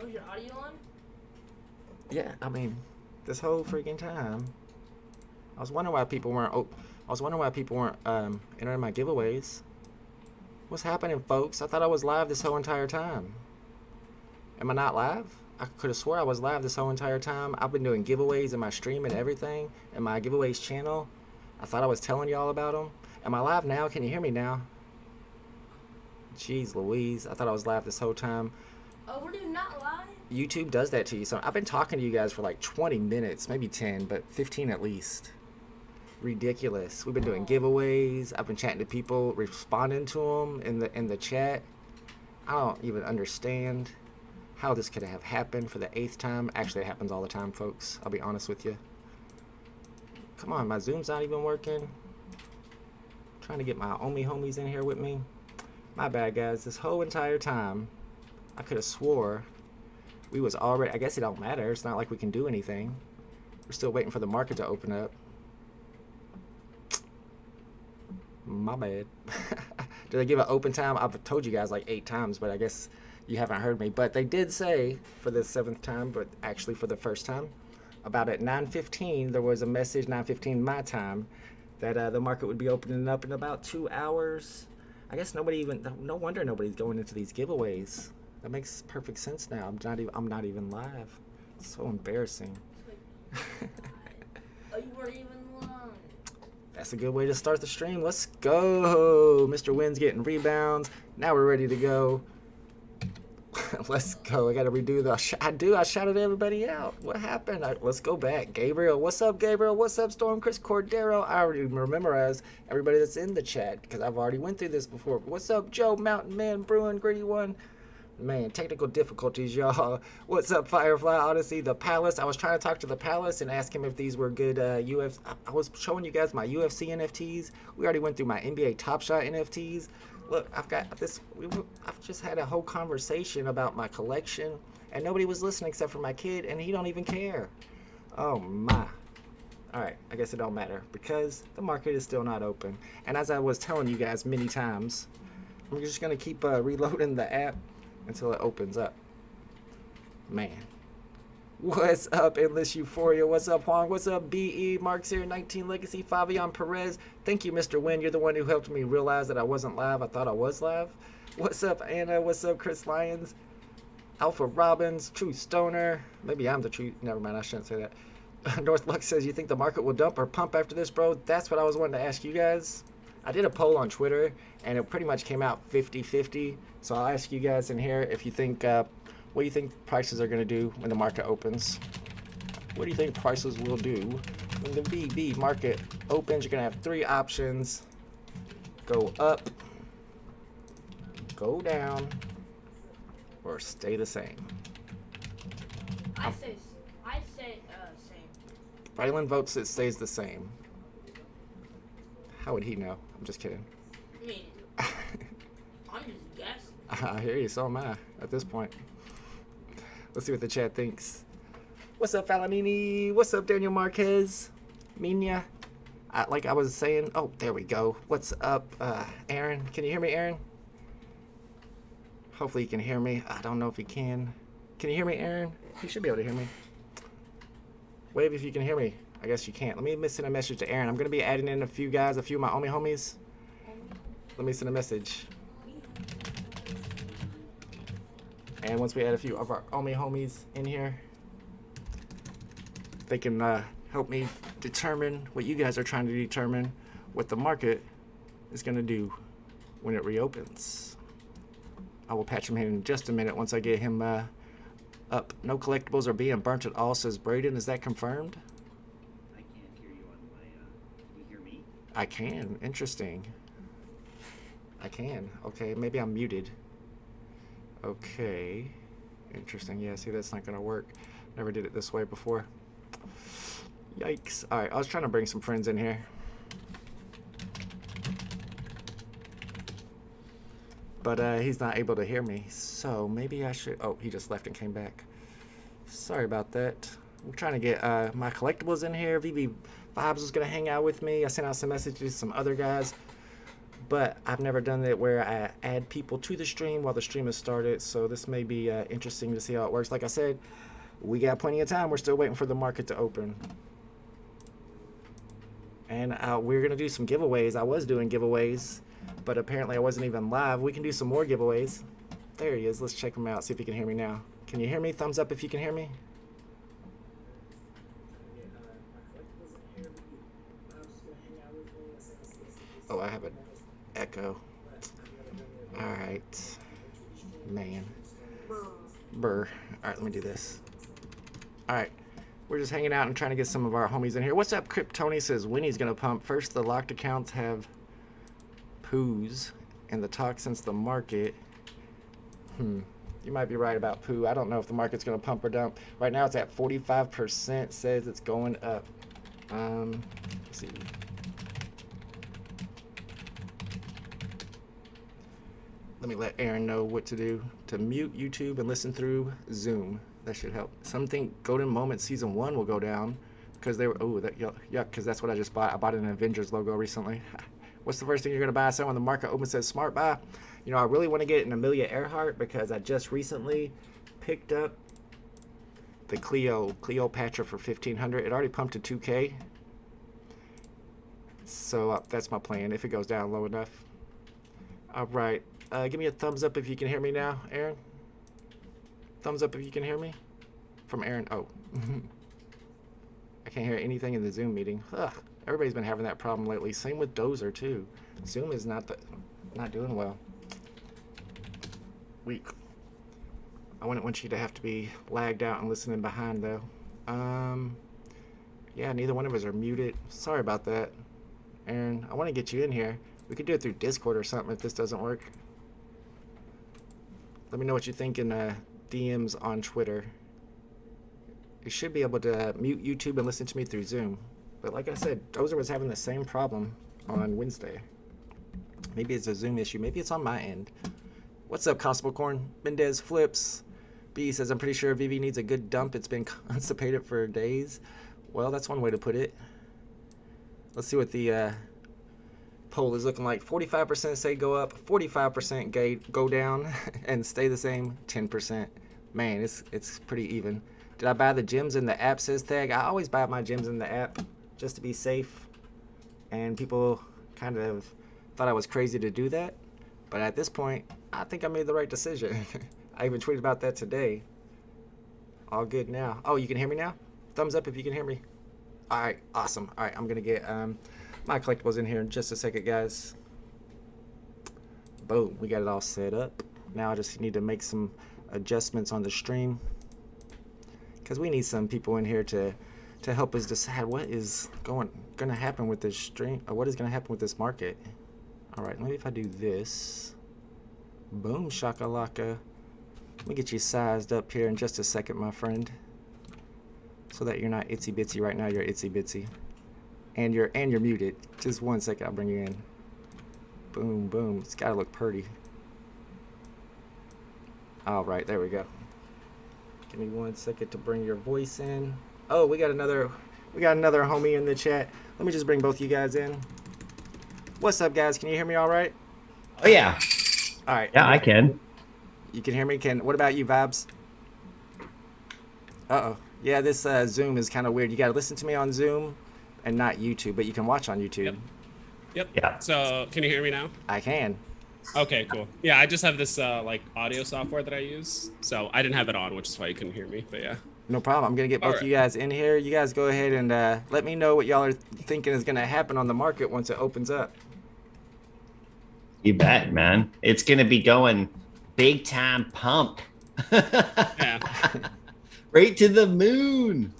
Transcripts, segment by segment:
Oh, is your audio on? Yeah, I mean, this whole freaking time, I was wondering why people weren't. I was wondering why people weren't entering my giveaways. What's happening, folks? I thought I was live this whole entire time. Am I not live? I could have swore I was live this whole entire time. I've been doing giveaways in my stream and everything, in my giveaways channel. I thought I was telling y'all about them. Am I live now? Can you hear me now? Jeez Louise, I thought I was live this whole time. Oh, we're doing not live? YouTube does that to you. So I've been talking to you guys for like 20 minutes, maybe 10, but 15 at least. Ridiculous. We've been doing giveaways. I've been chatting to people, responding to them in the chat. I don't even understand how this could have happened for the 8th time. Actually, it happens all the time, folks. I'll be honest with you. Come on, my Zoom's not even working. Trying to get my Omi homies in here with me. My bad, guys. This whole entire time, I could have swore we was already. I guess it don't matter. It's not like we can do anything. We're still waiting for the market to open up. My bad. Did they give an open time? I've told you guys like 8 times, but I guess you haven't heard me. But they did say for the 7th time, but actually for the first time, about at 9:15, there was a message, 9:15 my time, that the market would be opening up in about 2 hours. I guess no wonder nobody's going into these giveaways. That makes perfect sense now. I'm not even live. It's so embarrassing. Oh, you weren't even live. That's a good way to start the stream. Let's go. Mr. Wynn's getting rebounds. Now we're ready to go. Let's go. I got to redo the. I shouted everybody out. What happened? Let's go back. Gabriel. What's up, Gabriel? What's up, Storm? Chris Cordero. I already memorized everybody that's in the chat because I've already went through this before. What's up, Joe? Mountain Man, Bruin, Gritty One. Man, technical difficulties, y'all. What's up, Firefly Odyssey? The Palace. I was trying to talk to the Palace and ask him if these were good UFC. I was showing you guys my UFC NFTs. We already went through my NBA Top Shot NFTs. Look, I've got this. I've just had a whole conversation about my collection, and nobody was listening except for my kid, and he don't even care. Oh my. All right, I guess it don't matter because the market is still not open. And as I was telling you guys many times, I'm just gonna keep reloading the app until it opens up. Man. What's up, Endless Euphoria? What's up, Juan? What's up, BE? Mark's here, 19 Legacy, Fabian Perez. Thank you, Mr. Wynn. You're the one who helped me realize that I wasn't live. I thought I was live. What's up, Anna? What's up, Chris Lyons? Alpha Robbins, True Stoner. Maybe I'm the true. Never mind, I shouldn't say that. North Lux says, you think the market will dump or pump after this, bro? That's what I was wanting to ask you guys. I did a poll on Twitter, and it pretty much came out 50-50. So I'll ask you guys in here if you think, what do you think prices are going to do when the market opens? What do you think prices will do when the VeVe market opens? You're going to have 3 options. Go up, go down, or stay the same. I say same. Braylon votes it stays the same. How would he know? I'm just kidding. I mean, I'm just guessing. I hear you, so am I at this point. Let's see what the chat thinks. What's up, Falanini? What's up, Daniel Marquez? Mina? Like I was saying, oh, there we go. What's up, Aaron? Can you hear me, Aaron? Hopefully you can hear me. I don't know if you can. Can you hear me, Aaron? You should be able to hear me. Wave if you can hear me. I guess you can't. Let me send a message to Aaron. I'm going to be adding in a few guys, a few of my Omi homies. Let me send a message. And once we add a few of our Omi homies in here, they can help me determine what you guys are trying to determine what the market is going to do when it reopens. I will patch him in just a minute once I get him up. No collectibles are being burnt at all, says Braden. Is that confirmed? I can't hear you on my, can you hear me? I can. Interesting. I can. Okay, maybe I'm muted. Okay. Interesting. Yeah, see, that's not going to work. Never did it this way before. Yikes. All right, I was trying to bring some friends in here. But he's not able to hear me, so maybe I should... Oh, he just left and came back. Sorry about that. I'm trying to get my collectibles in here. VeVe Vibes was going to hang out with me. I sent out some messages to some other guys. but I've never done it where I add people to the stream while the stream is started. So this may be interesting to see how it works. Like I said, we got plenty of time. We're still waiting for the market to open. And we're going to do some giveaways. I was doing giveaways, but apparently I wasn't even live. We can do some more giveaways. There he is. Let's check him out, see if he can hear me now. Can you hear me? Thumbs up if you can hear me. Oh, I have an echo. All right. Man. Burr. All right, let me do this. All right. We're just hanging out and trying to get some of our homies in here. What's up, Kryptoni says Winnie's going to pump. First, the locked accounts have poos and the talk since the market. You might be right about poo. I don't know if the market's going to pump or dump. Right now, it's at 45%. Says it's going up. Let's see. Let me let Aaron know what to do. To mute YouTube and listen through Zoom. That should help. Some think Golden Moment Season 1 will go down because they were, yuck, because that's what I just bought. I bought an Avengers logo recently. What's the first thing you're going to buy? So when the market opens, says smart buy. You know, I really want to get an Amelia Earhart because I just recently picked up the Cleopatra for 1,500. It already pumped to 2K. So that's my plan if it goes down low enough. All right. Give me a thumbs up if you can hear me now, Aaron. Thumbs up if you can hear me. From Aaron. Oh. I can't hear anything in the Zoom meeting. Ugh. Everybody's been having that problem lately. Same with Dozer, too. Zoom is not doing well. Weak. I wouldn't want you to have to be lagged out and listening behind, though. Yeah, neither one of us are muted. Sorry about that, Aaron. I want to get you in here. We could do it through Discord or something if this doesn't work. Let me know what you think in DMs on Twitter. You should be able to mute YouTube and listen to me through Zoom. But like I said, Dozer was having the same problem on Wednesday. Maybe it's a Zoom issue. Maybe it's on my end. What's up, Constable Corn? Mendez Flips. B says, I'm pretty sure VeVe needs a good dump. It's been constipated for days. Well, that's one way to put it. Let's see what the poll is looking like. 45% say go up, 45% go down, and stay the same, 10%. Man, it's pretty even. Did I buy the gems in the app, says Tag? I always buy my gems in the app just to be safe. And people kind of thought I was crazy to do that. But at this point, I think I made the right decision. I even tweeted about that today. All good now. Oh, you can hear me now? Thumbs up if you can hear me. All right, awesome. All right, I'm going to get my collectibles in here in just a second, guys. Boom, we got it all set up. Now I just need to make some adjustments on the stream, because we need some people in here to help us decide what is going to happen with this stream, or what is going to happen with this market. All right, maybe if I do this. Boom, shakalaka. Let me get you sized up here in just a second, my friend, so that you're not itsy bitsy. Right now you're itsy bitsy, and you're muted. Just one second, I'll bring you in. Boom, boom. It's gotta look pretty. All right, there we go. Give me 1 second to bring your voice in. Oh, we got another homie in the chat. Let me just bring both you guys in. What's up, guys? Can you hear me all right? Oh yeah. All right. Yeah, I can. You can hear me? What about you, Vibes? Uh-oh. Yeah, this Zoom is kind of weird. You got to listen to me on Zoom and not YouTube, but you can watch on YouTube. Yep. Yeah. So, can you hear me now? I can. Okay, cool. Yeah, I just have this like audio software that I use, so I didn't have it on, which is why you couldn't hear me. But yeah. No problem. I'm gonna get both of you guys in here. You guys go ahead and let me know what y'all are thinking is gonna happen on the market once it opens up. You bet, man. It's gonna be going big time pump. Yeah. Right to the moon.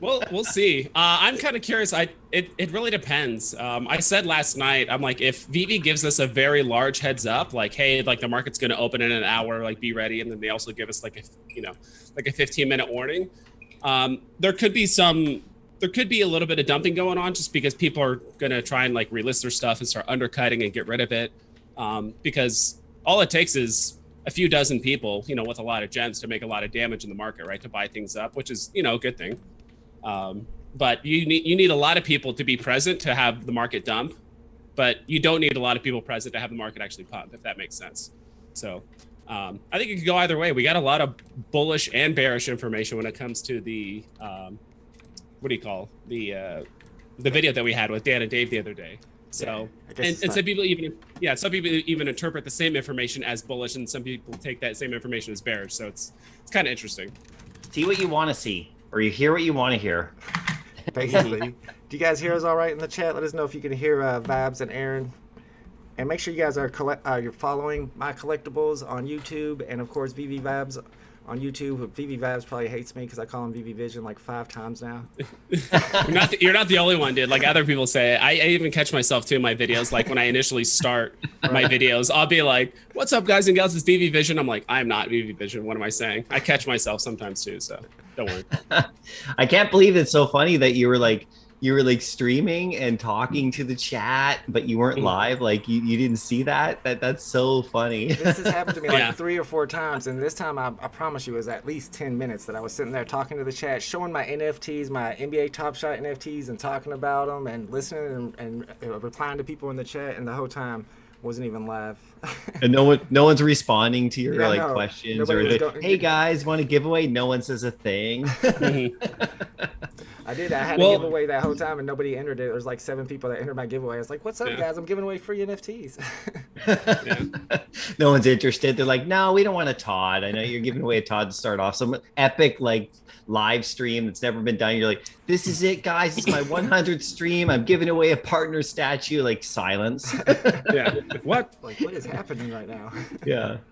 Well, we'll see. I'm kind of curious. It really depends. I said last night, I'm like, if VeVe gives us a very large heads up, like, hey, like the market's going to open in an hour, like be ready, and then they also give us like a 15-minute warning. There could be a little bit of dumping going on just because people are going to try and like relist their stuff and start undercutting and get rid of it. Because all it takes is a few dozen people, with a lot of gems to make a lot of damage in the market, right? To buy things up, which is, a good thing. But you need a lot of people to be present to have the market dump. but you don't need a lot of people present to have the market actually pump, if that makes sense. So I think it could go either way. We got a lot of bullish and bearish information when it comes to the what do you call the video that we had with Dan and Dave the other day. So and some people even interpret the same information as bullish, and some people take that same information as bearish. So it's kind of interesting. See what you want to see, or you hear what you want to hear. Basically. Do you guys hear us all right in the chat? Let us know if you can hear Vibes and Aaron. And make sure you guys are you're following my collectibles on YouTube, and of course VeVe Vibes on YouTube. VeVe Vibes probably hates me because I call him VeVe Vision like 5 times now. You're not the only one, dude. Like other people say it. I even catch myself too in my videos. Like when I initially start my videos, I'll be like, "What's up, guys and gals? It's VeVe Vision." I'm like, "I'm not VeVe Vision. What am I saying?" I catch myself sometimes too. So don't worry. I can't believe it's so funny that you were like streaming and talking to the chat, but you weren't live. Like you didn't see that. That's so funny. This has happened to me like 3 or 4 times, and this time I promise you it was at least 10 minutes that I was sitting there talking to the chat, showing my NFTs, my NBA Top Shot NFTs, and talking about them and listening and replying to people in the chat, and the whole time wasn't even live. And no one's responding to your questions or hey guys, want a giveaway? No one says a thing. I had a giveaway that whole time and nobody entered it. There was like 7 people that entered my giveaway. I was like, "What's up, guys? I'm giving away free NFTs." No one's interested. They're like, "No, we don't want a Todd. I know you're giving away a Todd to start off. Some epic like live stream that's never been done. You're like, this is it, guys. It's my 100th stream. I'm giving away a partner statue." Like silence. What? Like what is happening right now?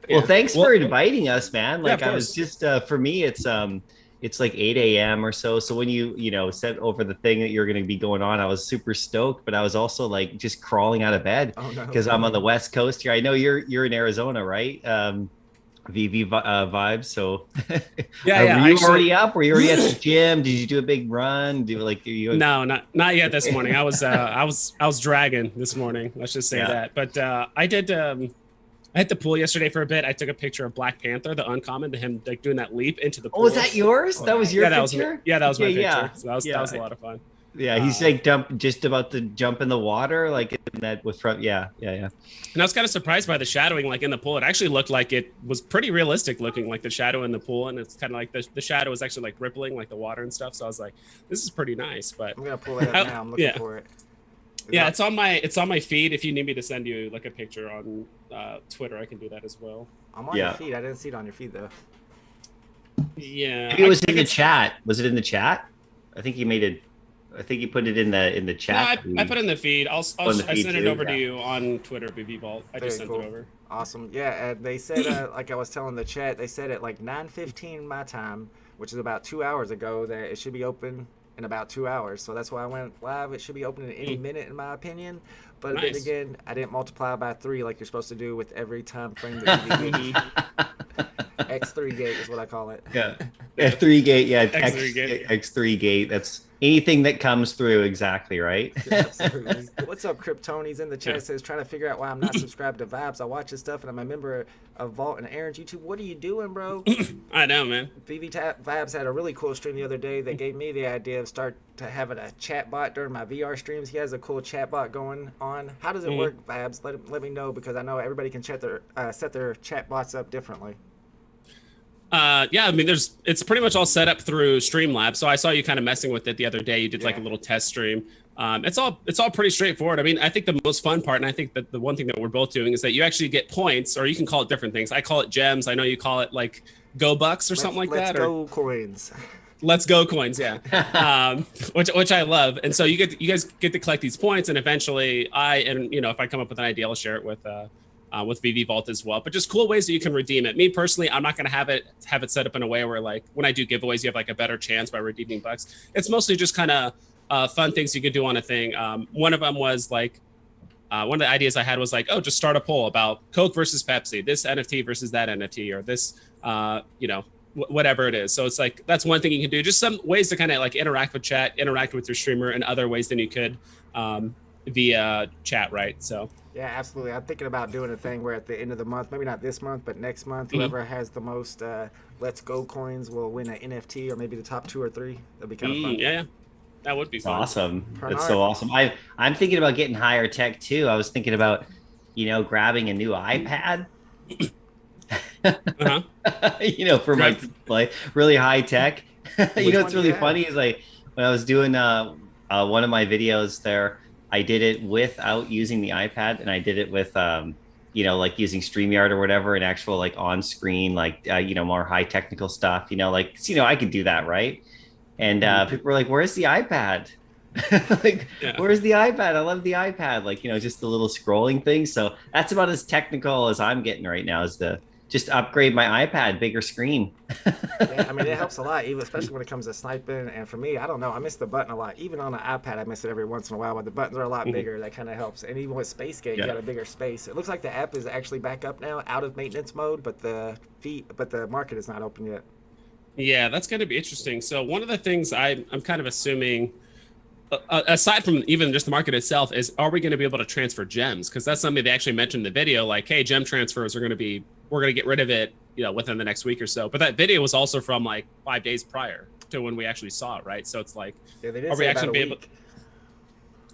Well, thanks for inviting us, man. Like I was just for me, it's like 8 a.m. or so. So when you sent over the thing that you're going to be going on, I was super stoked, but I was also like just crawling out of bed because I'm on the West Coast here. I know you're in Arizona, right? VeVe Vibes. So were you already up? Were you already at the gym? Did you do a big run? No, not yet this morning. I was dragging this morning. Let's just say that. But I did. I hit the pool yesterday for a bit. I took a picture of Black Panther, the uncommon, to him like doing that leap into the pool. Oh, was that yours? That was your picture? That was my picture. So that was a lot of fun. Yeah, he's like just about to jump in the water, like in that was from And I was kind of surprised by the shadowing, like in the pool. It actually looked like it was pretty realistic looking, like the shadow in the pool, and it's kind of like the shadow was actually like rippling, like the water and stuff. So I was like, this is pretty nice. But I'm gonna pull it up now. I'm looking for it. It's on my feed. If you need me to send you like a picture on Twitter, I can do that as well. I'm on your feed. I didn't see it on your feed though. Yeah, maybe it was in the chat. Was it in the chat? I think you put it in the chat. No, I put it in the feed. I sent it over to you on Twitter, VeVe Vault. I just sent it over. Awesome. Yeah, and they said like I was telling the chat, they said at like 9:15 my time, which is about 2 hours ago, that it should be open in about 2 hours. So that's why I went live. It should be open in any minute, in my opinion. But then again, I didn't multiply by 3 like you're supposed to do with every time frame that you do. X3 gate is what I call it. Yeah. F3 gate. Yeah. X3 gate. X3 gate. That's anything that comes through. Exactly. Right. Absolutely. What's up, Kryptonies in the chat says trying to figure out why I'm not subscribed to Vibes. I watch his stuff and I'm a member of Vault and Aaron's YouTube. What are you doing, bro? I know, man. VeVe Vibes had a really cool stream the other day that gave me the idea of start to having a chat bot during my VR streams. He has a cool chat bot going on. How does it work, Vibes? Let me know, because I know everybody can set their chat bots up differently. I mean, it's pretty much all set up through Streamlabs. So I saw you kind of messing with it the other day. You did like a little test stream. It's all pretty straightforward. I mean, I think the most fun part, and I think that the one thing that we're both doing, is that you actually get points, or you can call it different things. I call it gems. I know you call it like Go Bucks or something like that. Let's go coins. Let's go coins, yeah. Which I love. And so you guys get to collect these points, and eventually if I come up with an idea, I'll share it with VeVe Vault as well. But just cool ways that you can redeem it. Me personally, I'm not going to have it set up in a way where like when I do giveaways, you have like a better chance by redeeming bucks. It's mostly just kind of fun things you could do on a thing. One of them was like, one of the ideas I had was like, just start a poll about Coke versus Pepsi, this NFT versus that NFT, or this, whatever it is. So it's like, that's one thing you can do. Just some ways to kind of like interact with chat, interact with your streamer in other ways than you could via chat, right? So. Yeah, absolutely. I'm thinking about doing a thing where at the end of the month, maybe not this month, but next month, whoever has the most Let's Go coins will win an NFT, or maybe the top 2 or 3. That'd be kind of fun. Yeah. That would be It's fun. awesome. Per That's art. so awesome. I'm thinking about getting higher tech too. I was thinking about, grabbing a new iPad. Uh-huh. For my Right. display, really high tech. Which one What's do you really have? funny is like when I was doing one of my videos there, I did it without using the iPad, and I did it with like using StreamYard or whatever, and actual like on screen, like more high technical stuff. I could do that, right? And people were like, "Where's the iPad?" Like, Yeah. where's the iPad? I love the iPad. Like, just the little scrolling thing. So that's about as technical as I'm getting right now, is to just upgrade my iPad, bigger screen. Yeah, I mean, it helps a lot, even especially when it comes to sniping. And for me, I don't know, I miss the button a lot. Even on the iPad, I miss it every once in a while, but the buttons are a lot bigger. That kind of helps. And even with Space Gate, you Yeah. got a bigger space. It looks like the app is actually back up now, out of maintenance mode, but the market is not open yet. Yeah, that's going to be interesting. So one of the things I'm kind of assuming, aside from even just the market itself, is are we going to be able to transfer gems? Because that's something they actually mentioned in the video, like, hey, gem transfers we're going to get rid of it, within the next week or so. But that video was also from like 5 days prior to when we actually saw it, right? So it's like, Yeah, they did are we say actually about a be able? week.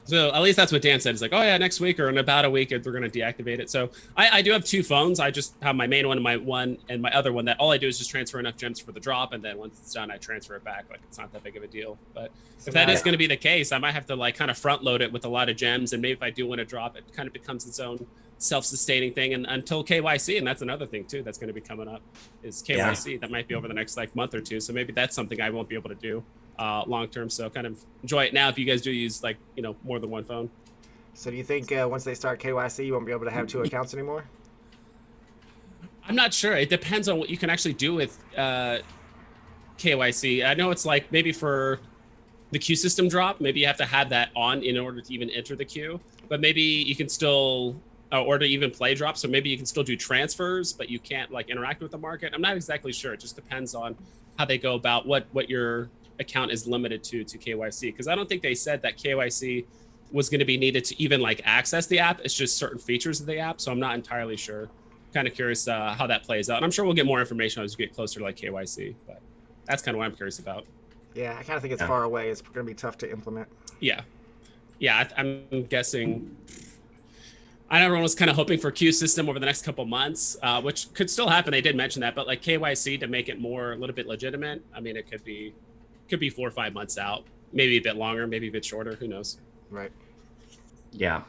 So at least that's what Dan said. It's like, oh yeah, next week or in about a week, we're going to deactivate it. So I do have two phones. I just have my main one and my other one that all I do is just transfer enough gems for the drop. And then once it's done, I transfer it back. Like, it's not that big of a deal. But if that is going to be the case, I might have to like kind of front load it with a lot of gems. And maybe if I do want to drop, it kind of becomes its own self-sustaining thing. And until KYC, and that's another thing too, that's going to be coming up, is KYC. That might be over the next like month or two. So maybe that's something I won't be able to do long term. So kind of enjoy it now if you guys do use like, more than one phone. So do you think once they start KYC, you won't be able to have two accounts anymore? I'm not sure. It depends on what you can actually do with KYC. I know it's like maybe for the queue system drop, maybe you have to have that on in order to even enter the queue. But maybe you can still, or to even play drop. So maybe you can still do transfers, but you can't like interact with the market. I'm not exactly sure. It just depends on how they go about what your account is limited to KYC. Because I don't think they said that KYC was going to be needed to even like access the app. It's just certain features of the app. So I'm not entirely sure. Kind of curious how that plays out. And I'm sure we'll get more information as we get closer to like KYC, but that's kind of what I'm curious about. Yeah, I kind of think it's far away. It's going to be tough to implement. Yeah. I'm guessing. I know everyone was kind of hoping for queue system over the next couple months, which could still happen. They did mention that, but like KYC to make it a little bit legitimate. I mean, it could be 4 or 5 months out, maybe a bit longer, maybe a bit shorter. Who knows? Right. Yeah,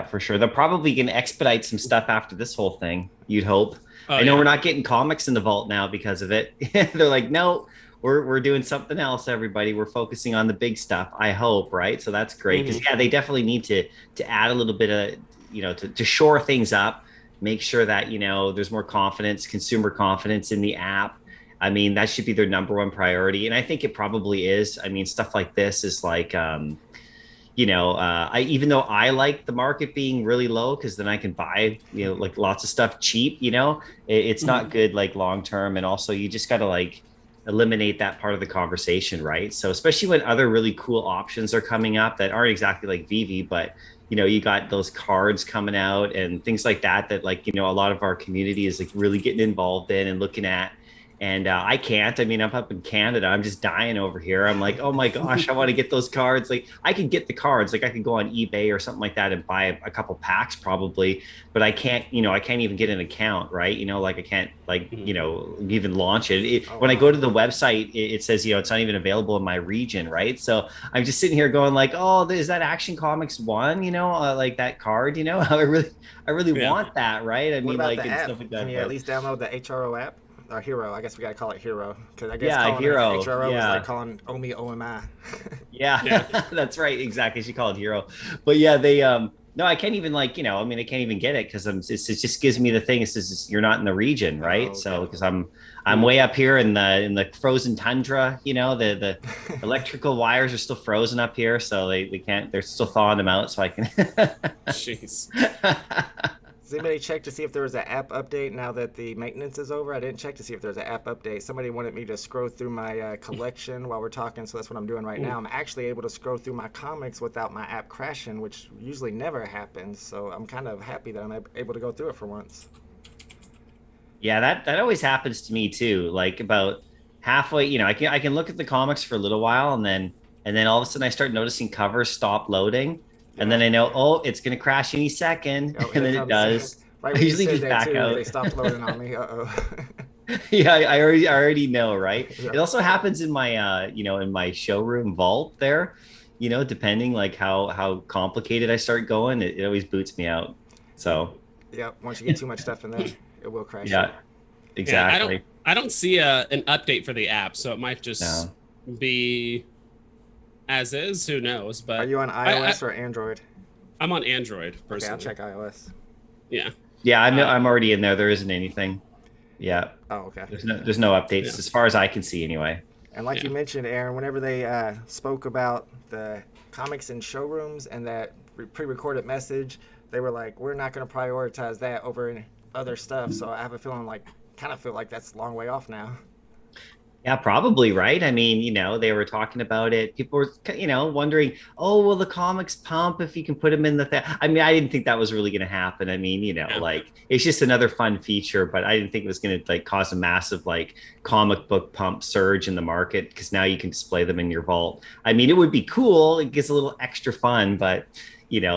for sure. They're probably going to expedite some stuff after this whole thing, you'd hope. Oh, I know yeah. we're not getting comics in the vault now because of it. They're like, no, we're doing something else, everybody. We're focusing on the big stuff, I hope, right? So that's great. Because, yeah, they definitely need to add a little bit of, to shore things up, make sure that, there's more confidence, consumer confidence in the app. I mean, that should be their number one priority. And I think it probably is. I mean, stuff like this is like, even though I like the market being really low, because then I can buy, like lots of stuff cheap, it's not good like long term. And also you just got to like eliminate that part of the conversation, right? So especially when other really cool options are coming up that aren't exactly like VeVe, but you got those cards coming out and things like that like, a lot of our community is like really getting involved in and looking at. And I can't. I mean, I'm up in Canada. I'm just dying over here. I'm like, oh my gosh, I want to get those cards. Like, I can get the cards. Like, I could go on eBay or something like that and buy a couple packs probably. But I can't. I can't even get an account, right? Like, I can't, like, even launch it. When I go to the website, it says, it's not even available in my region, right? So I'm just sitting here going, like, oh, is that Action Comics 1? Like that card. I really want that, right? I What mean, about like, the and app? stuff like that. Can you at least download the HRO app? Or Hero, I guess we gotta call it Hero, because I guess calling Hero. it HRO is Yeah. like calling Omi OMI. Yeah. That's right. Exactly. She called Hero. But yeah, they no, I can't even like, I can't even get it because it just gives me the thing. It says you're not in the region, right? okay. So because I'm way up here in the frozen tundra, the electrical wires are still frozen up here, so they can't. They're still thawing them out, so I can. Jeez. Does anybody check to see if there was an app update now that the maintenance is over? I didn't check to see if there's an app update. Somebody wanted me to scroll through my collection while we're talking, so that's what I'm doing right now. I'm actually able to scroll through my comics without my app crashing, which usually never happens. So I'm kind of happy that I'm able to go through it for once. Yeah, that always happens to me too. Like about halfway, I can look at the comics for a little while, and then and then all of a sudden I start noticing covers stop loading, and then I know, oh, it's gonna crash any second, Oh, and here then it comes- does. Right I when you usually said just that back too, out. they stopped loading on me. Uh-oh. Yeah, I already know, right? Yeah. It also happens in my in my showroom vault there, depending like how complicated I start going, it always boots me out. So Yep. Once you get too much stuff in there, it will crash. yeah, you. exactly. I don't see an update for the app, so it might just be as is. Who knows? But Are you on iOS or Android? I'm on Android personally. Okay, I'll check iOS. Yeah. Yeah, I'm already in there. There isn't anything. Yeah. Oh, okay. There's no updates as far as I can see anyway. And like you mentioned, Aaron, whenever they spoke about the comics in showrooms and that pre-recorded message, they were like, we're not going to prioritize that over other stuff. So I have a feeling kind of feel like that's a long way off now. Yeah, probably, right? I mean, they were talking about it. People were, wondering, oh, will the comics pump if you can put them in the thing? I mean, I didn't think that was really going to happen. I mean, like it's just another fun feature, but I didn't think it was going to like cause a massive like comic book pump surge in the market because now you can display them in your vault. I mean, it would be cool. It gets a little extra fun, but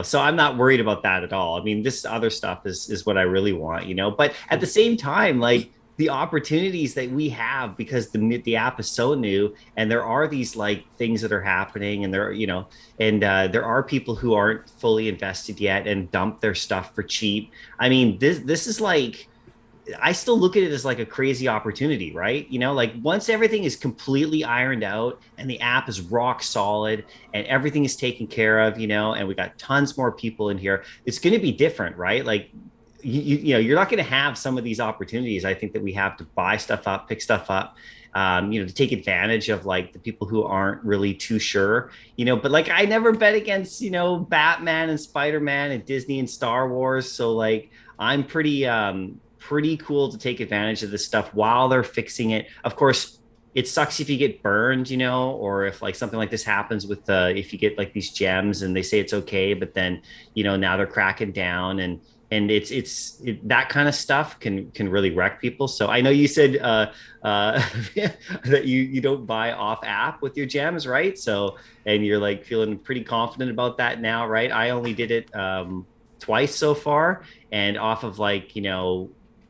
so I'm not worried about that at all. I mean, this other stuff is what I really want, but at the same time, like, the opportunities that we have because the app is so new and there are these like things that are happening and there are people who aren't fully invested yet and dump their stuff for cheap. I mean, this is like, I still look at it as like a crazy opportunity, right? Like once everything is completely ironed out and the app is rock solid and everything is taken care of, and we got tons more people in here, it's going to be different, right? Like, you're not going to have some of these opportunities. I think that we have to buy stuff up, pick stuff up, to take advantage of like the people who aren't really too sure, but like I never bet against, Batman and Spider-Man and Disney and Star Wars. So like, I'm pretty cool to take advantage of this stuff while they're fixing it. Of course, it sucks if you get burned, or if like something like this happens with if you get like these gems and they say it's okay, but then, now they're cracking down and it's that kind of stuff can really wreck people. So I know you said that you don't buy off app with your gems, right? So, and you're like feeling pretty confident about that now, right? I only did it twice so far, and off of like,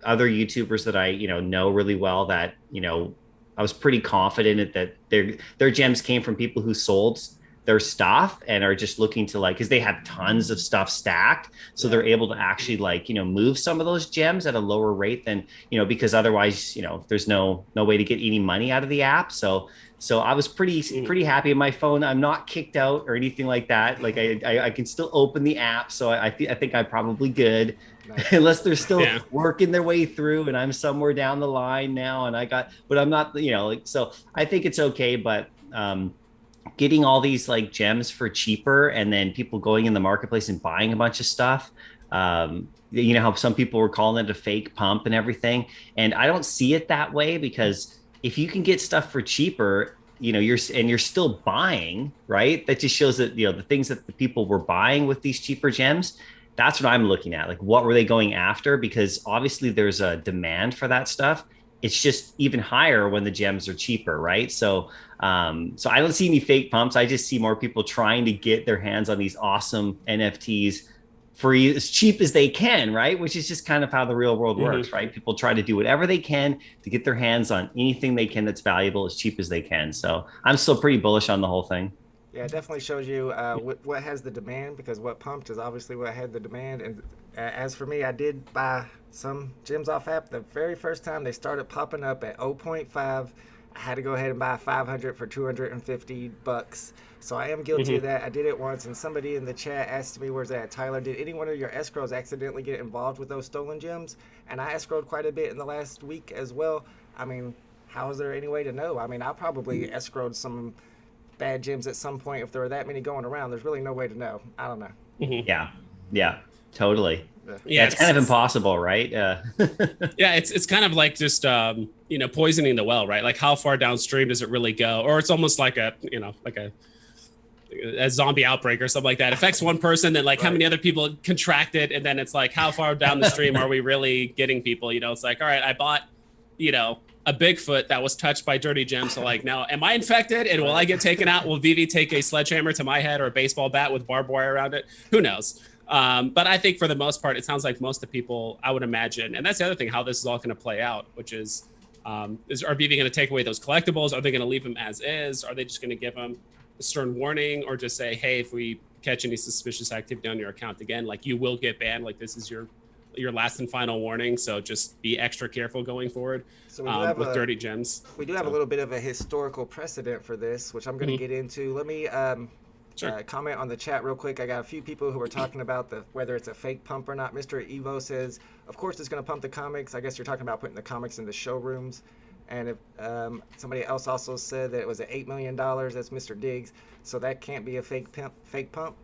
other YouTubers that I, know really well that, I was pretty confident that their gems came from people who sold their stuff and are just looking to like, because they have tons of stuff stacked, so they're able to actually like move some of those gems at a lower rate than because otherwise there's no way to get any money out of the app. So I was pretty happy in my phone. I'm not kicked out or anything like that. Like I can still open the app, so I think I'm probably good. Nice. Unless they're still working their way through and I'm somewhere down the line now and but I'm not, so I think it's okay. But getting all these like gems for cheaper and then people going in the marketplace and buying a bunch of stuff, how some people were calling it a fake pump and everything. And I don't see it that way, because if you can get stuff for cheaper, you're still buying, right? That just shows that, the things that the people were buying with these cheaper gems, that's what I'm looking at. Like, what were they going after? Because obviously there's a demand for that stuff. It's just even higher when the gems are cheaper, right? So I don't see any fake pumps. I just see more people trying to get their hands on these awesome NFTs for as cheap as they can, right? Which is just kind of how the real world works, right? People try to do whatever they can to get their hands on anything they can that's valuable as cheap as they can. So I'm still pretty bullish on the whole thing. Yeah, it definitely shows you what has the demand, because what pumped is obviously what had the demand. And as for me, I did buy some gems off app. The very first time they started popping up at 0.5, I had to go ahead and buy 500 for $250. So I am guilty of that. I did it once, and somebody in the chat asked me, where's that, Tyler, did any one of your escrows accidentally get involved with those stolen gems? And I escrowed quite a bit in the last week as well. I mean, how is there any way to know? I mean, I probably escrowed some bad gems at some point. If there are that many going around, there's really no way to know. I don't know. Yeah, totally. Yeah, it's kind of impossible, right? Yeah, it's kind of like just poisoning the well, right? Like, how far downstream does it really go? Or it's almost like a zombie outbreak or something like that. It affects one person, then like how many other people contract it, and then it's like, how far down the stream are we really getting people? It's like, all right, I bought a Bigfoot that was touched by dirty gems. So like, now, am I infected? And will I get taken out? Will VeVe take a sledgehammer to my head or a baseball bat with barbed wire around it? Who knows? But I think for the most part, it sounds like most of the people, I would imagine, and that's the other thing, how this is all going to play out, which is are VeVe going to take away those collectibles? Are they going to leave them as is? Are they just going to give them a stern warning, or just say, hey, if we catch any suspicious activity on your account again, like, you will get banned. Like, this is your last and final warning. So just be extra careful going forward. So we do have with dirty gems. We do have a little bit of a historical precedent for this, which I'm going to get into. Let me comment on the chat real quick. I got a few people who are talking about whether it's a fake pump or not. Mr. Evo says, of course it's going to pump the comics. I guess you're talking about putting the comics in the showrooms. And if somebody else also said that it was at $8 million, that's Mr. Diggs. So that can't be a fake pump.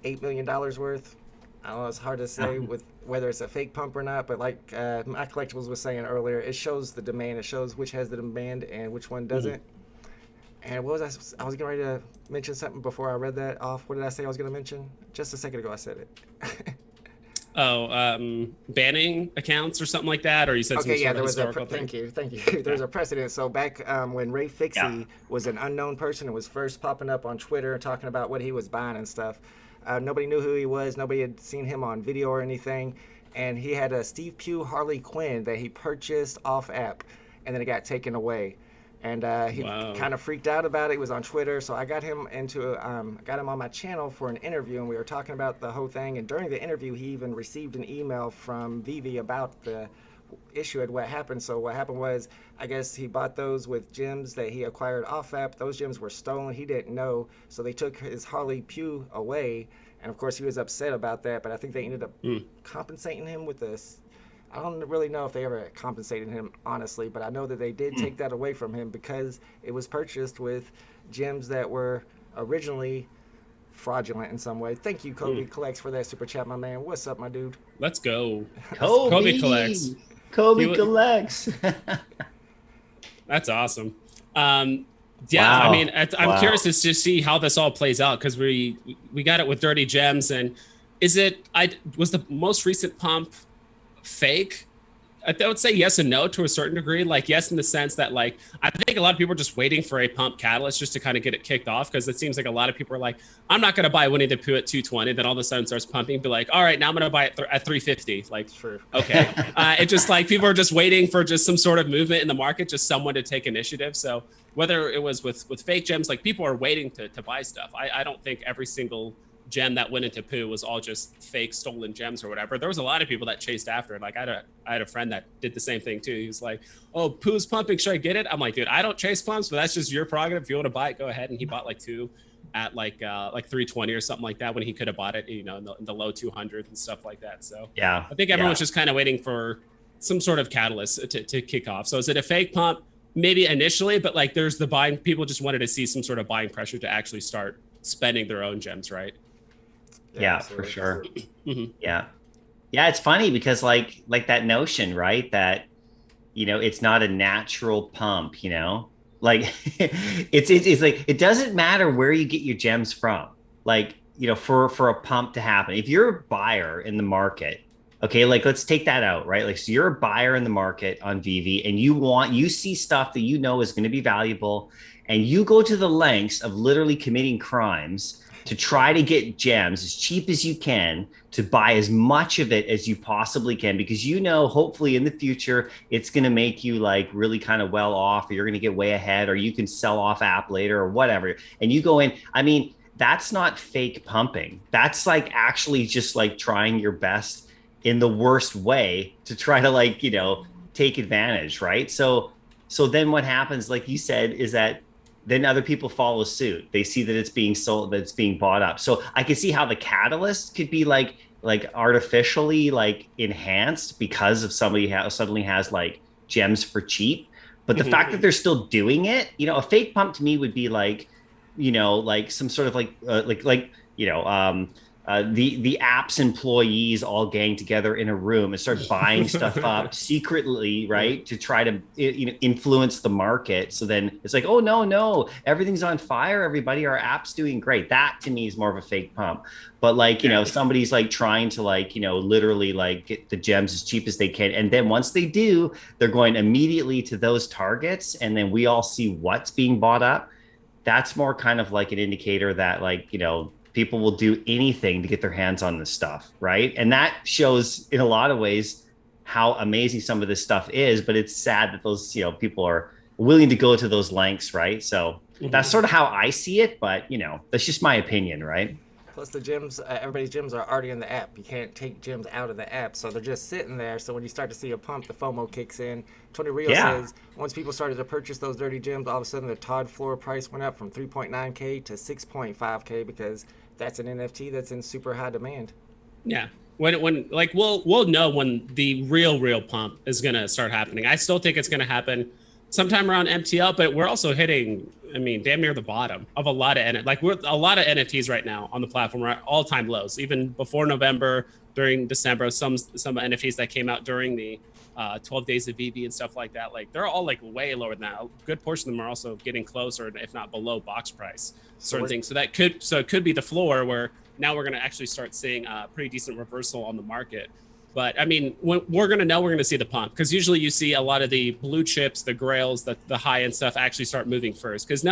$8 million worth. I don't know, it's hard to say with whether it's a fake pump or not, but like my collectibles was saying earlier, it shows the demand. It shows which has the demand and which one doesn't. And what was I was getting ready to mention something before I read that off. What did I say I was going to mention? Just a second ago I said it. Banning accounts or something like that, or you said okay, some yeah, sort there of was historical thing? Thank you. There's a precedent. So back when Ray Fixie was an unknown person and was first popping up on Twitter talking about what he was buying and stuff, nobody knew who he was. Nobody had seen him on video or anything. And he had a Steve Pugh Harley Quinn that he purchased off app, and then it got taken away. And he kind of freaked out about it. He was on Twitter, so I got him got him on my channel for an interview, and we were talking about the whole thing. And during the interview, he even received an email from VeVe about the issue and what happened. So what happened was, I guess he bought those with gems that he acquired off app. Those gems were stolen. He didn't know, so they took his Harley Pugh away. And of course, he was upset about that. But I think they ended up compensating him with this. I don't really know if they ever compensated him, honestly, but I know that they did take that away from him because it was purchased with gems that were originally fraudulent in some way. Thank you, Kobe Collects, for that super chat, my man. What's up, my dude? Let's go. Kobe Collects. Kobe Collects. That's awesome. Wow. I mean, I'm curious to just see how this all plays out, because we got it with dirty gems. And was the most recent pump fake? I would say yes and no to a certain degree. Like, yes, in the sense that, like, I think a lot of people are just waiting for a pump catalyst just to kind of get it kicked off, because it seems like a lot of people are like, I'm not going to buy Winnie the Pooh at 220. Then all of a sudden starts pumping, be like, all right, now I'm going to buy it at 350. Like, True. Okay. It just, like, people are just waiting for just some sort of movement in the market, just someone to take initiative. So whether it was with fake gems, like, people are waiting to buy stuff. I don't think every single gem that went into Pooh was all just fake stolen gems or whatever. There was a lot of people that chased after it. Like, I had a friend that did the same thing too. He was like, oh, Pooh's pumping, should I get it? I'm like, dude, I don't chase pumps, but that's just your prerogative. If you want to buy it, go ahead. And he bought like two at like 320 or something like that, when he could have bought it, you know, in the low 200s and stuff like that. So yeah, I think everyone's just kind of waiting for some sort of catalyst to kick off. So is it a fake pump? Maybe initially, but like, there's the buying, people just wanted to see some sort of buying pressure to actually start spending their own gems, right? Yeah, for sure. Yeah, it's funny because like that notion, right, that, you know, it's not a natural pump, you know, like it's like, it doesn't matter where you get your gems from. Like, you know, for a pump to happen, if you're a buyer in the market, okay, like, let's take that out, right? Like, so you're a buyer in the market on VeVe, and you see stuff that you know is going to be valuable, and you go to the lengths of literally committing crimes to try to get gems as cheap as you can, to buy as much of it as you possibly can, because you know, hopefully in the future, it's going to make you like really kind of well off, or you're going to get way ahead, or you can sell off app later or whatever. And you go in, I mean, that's not fake pumping. That's like actually just like trying your best in the worst way to try to, like, you know, take advantage, right? So then what happens, like you said, is that then other people follow suit. They see that it's being sold, that it's being bought up. So I can see how the catalyst could be like artificially like enhanced because of somebody suddenly has like gems for cheap. But the fact that they're still doing it, you know, a fake pump to me would be like, you know, like some sort of like you know, the app's employees all gang together in a room and start buying stuff up secretly, right, to try to influence the market. So then it's like, oh no, everything's on fire, everybody, our app's doing great. That to me is more of a fake pump. But like, somebody's like trying to like, literally like get the gems as cheap as they can, and then once they do, they're going immediately to those targets, and then we all see what's being bought up. That's more kind of like an indicator that like, people will do anything to get their hands on this stuff, right? And that shows in a lot of ways how amazing some of this stuff is, but it's sad that those, people are willing to go to those lengths, right? So that's sort of how I see it, but that's just my opinion, right? Plus the gyms, everybody's gyms are already in the app. You can't take gyms out of the app, so they're just sitting there. So when you start to see a pump, the FOMO kicks in. Tony Rio says once people started to purchase those dirty gyms, all of a sudden the Todd floor price went up from 3.9K to 6.5K because that's an NFT that's in super high demand. Yeah. When like we'll know when the real pump is gonna start happening. I still think it's gonna happen sometime around MTL, but we're also hitting, damn near the bottom of a lot of a lot of NFTs right now on the platform are at all-time lows. Even before November, during December, some NFTs that came out during the 12 days of VeVe and stuff like that, like they're all like way lower than that. A good portion of them are also getting closer, if not below box price, certain things. So it could be the floor where now we're going to actually start seeing a pretty decent reversal on the market. But we're going to see the pump, because usually you see a lot of the blue chips, the grails, the high end stuff actually start moving first. Because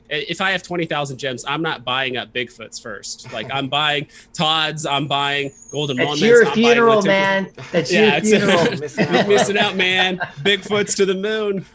if I have 20,000 gems, I'm not buying up Bigfoots first. Like I'm buying Todd's, I'm buying Golden Moments. That's your funeral, man. That's your funeral. Missing out, man. Bigfoot's to the moon.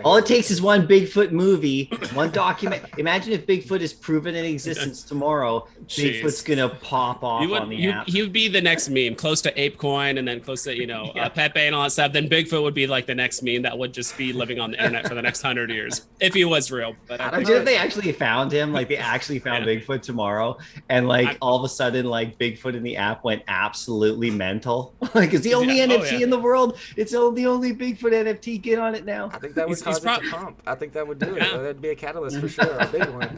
All it takes is one Bigfoot movie, one document. Imagine if Bigfoot is proven in existence tomorrow. Jeez. Bigfoot's gonna pop off on the app. He would be the next meme, close to Apecoin, and then close to Pepe and all that stuff. Then Bigfoot would be like the next meme that would just be living on the internet for the next 100 years if he was real. But imagine if they actually found him, like they actually found Bigfoot tomorrow, and like all of a sudden, like Bigfoot in the app went absolutely mental. Like it's the only NFT in the world. It's the only Bigfoot NFT. Get on it now. I think that would cause it to pump. I think that would do it. That'd be a catalyst for sure, a big one.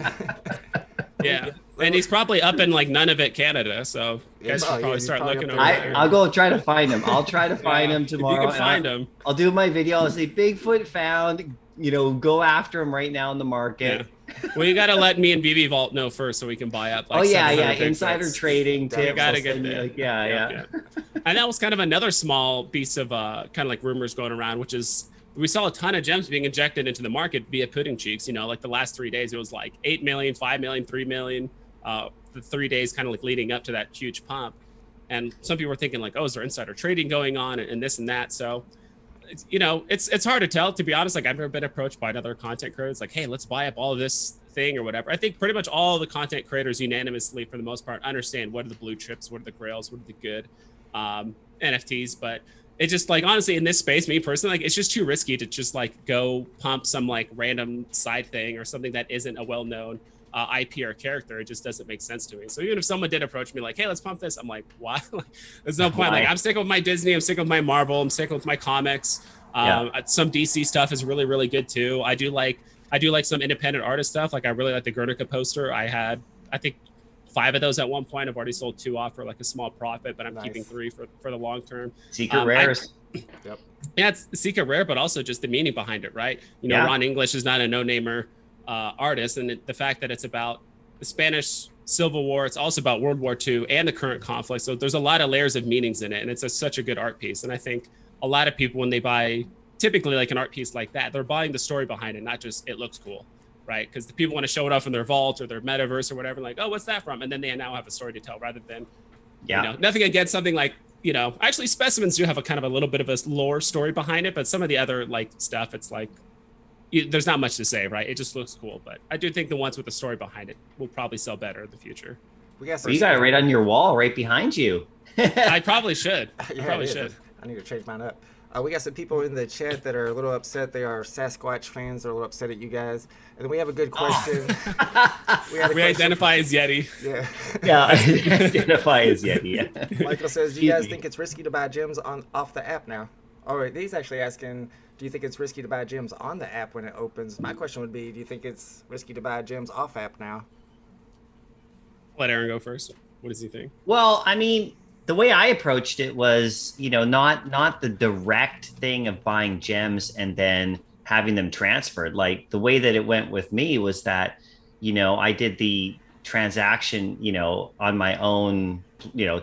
Yeah, and he's probably up in like Nunavut, Canada. So you guys should probably start looking over there. I'll go try to find him. I'll try to find him tomorrow. If you can find him, I'll do my video. I'll say Bigfoot found. Go after him right now in the market. Yeah. Well, you got to let me and VeVe Vault know first so we can buy up. Like Insider trading tips. You got to get there. Yeah. And that was kind of another small piece of kind of like rumors going around, which is we saw a ton of gems being injected into the market via pudding cheeks. Like the last 3 days, it was like 8 million, 5 million, 3 million. The 3 days kind of like leading up to that huge pump. And some people were thinking like, oh, is there insider trading going on and this and that? So, it's hard to tell, to be honest. Like I've never been approached by another content creator. It's like, hey, let's buy up all of this thing or whatever. I think pretty much all the content creators unanimously, for the most part, understand what are the blue chips, what are the grails, what are the good NFTs. But it's just like, honestly, in this space, me personally, like it's just too risky to just like go pump some like random side thing or something that isn't a well-known IP or character. It just doesn't make sense to me. So even if someone did approach me like, hey, let's pump this, I'm like, why? There's no point. Like I'm sticking with my Disney, I'm sticking with my Marvel, I'm sticking with my comics. Some DC stuff is really, really good too. I do like some independent artist stuff. Like I really like the Guernica poster. I think 5 of those at one point. I've already sold 2 off for like a small profit, but I'm keeping 3 for the long term. Secret rares. Yep. Yeah, it's secret rare, but also just the meaning behind it, right? Ron English is not a no-namer artist, and the fact that it's about the Spanish Civil War, it's also about World War II and the current conflict. So there's a lot of layers of meanings in it, and it's such a good art piece. And I think a lot of people, when they buy typically like an art piece like that, they're buying the story behind it, not just it looks cool, right? Because the people want to show it off in their vault or their metaverse or whatever, like, oh, what's that from? And then they now have a story to tell, rather than, nothing against something like, actually specimens do have a kind of a little bit of a lore story behind it, but some of the other like stuff, it's like, there's not much to say, right? It just looks cool. But I do think the ones with the story behind it will probably sell better in the future. You got it right on your wall, right behind you. I probably should. Should. I need to change mine up. We got some people in the chat that are a little upset. They are Sasquatch fans. They're a little upset at you guys. And then we have a good question. We identify as Yeti. Yeah. Identify as Yeti. Yeah. Michael says, do you guys think it's risky to buy gems off the app now? All right, he's actually asking, do you think it's risky to buy gems on the app when it opens? My question would be, do you think it's risky to buy gems off app now? Let Aaron go first. What does he think? Well, I mean, the way I approached it was, not the direct thing of buying gems and then having them transferred. Like the way that it went with me was that, I did the transaction, on my own,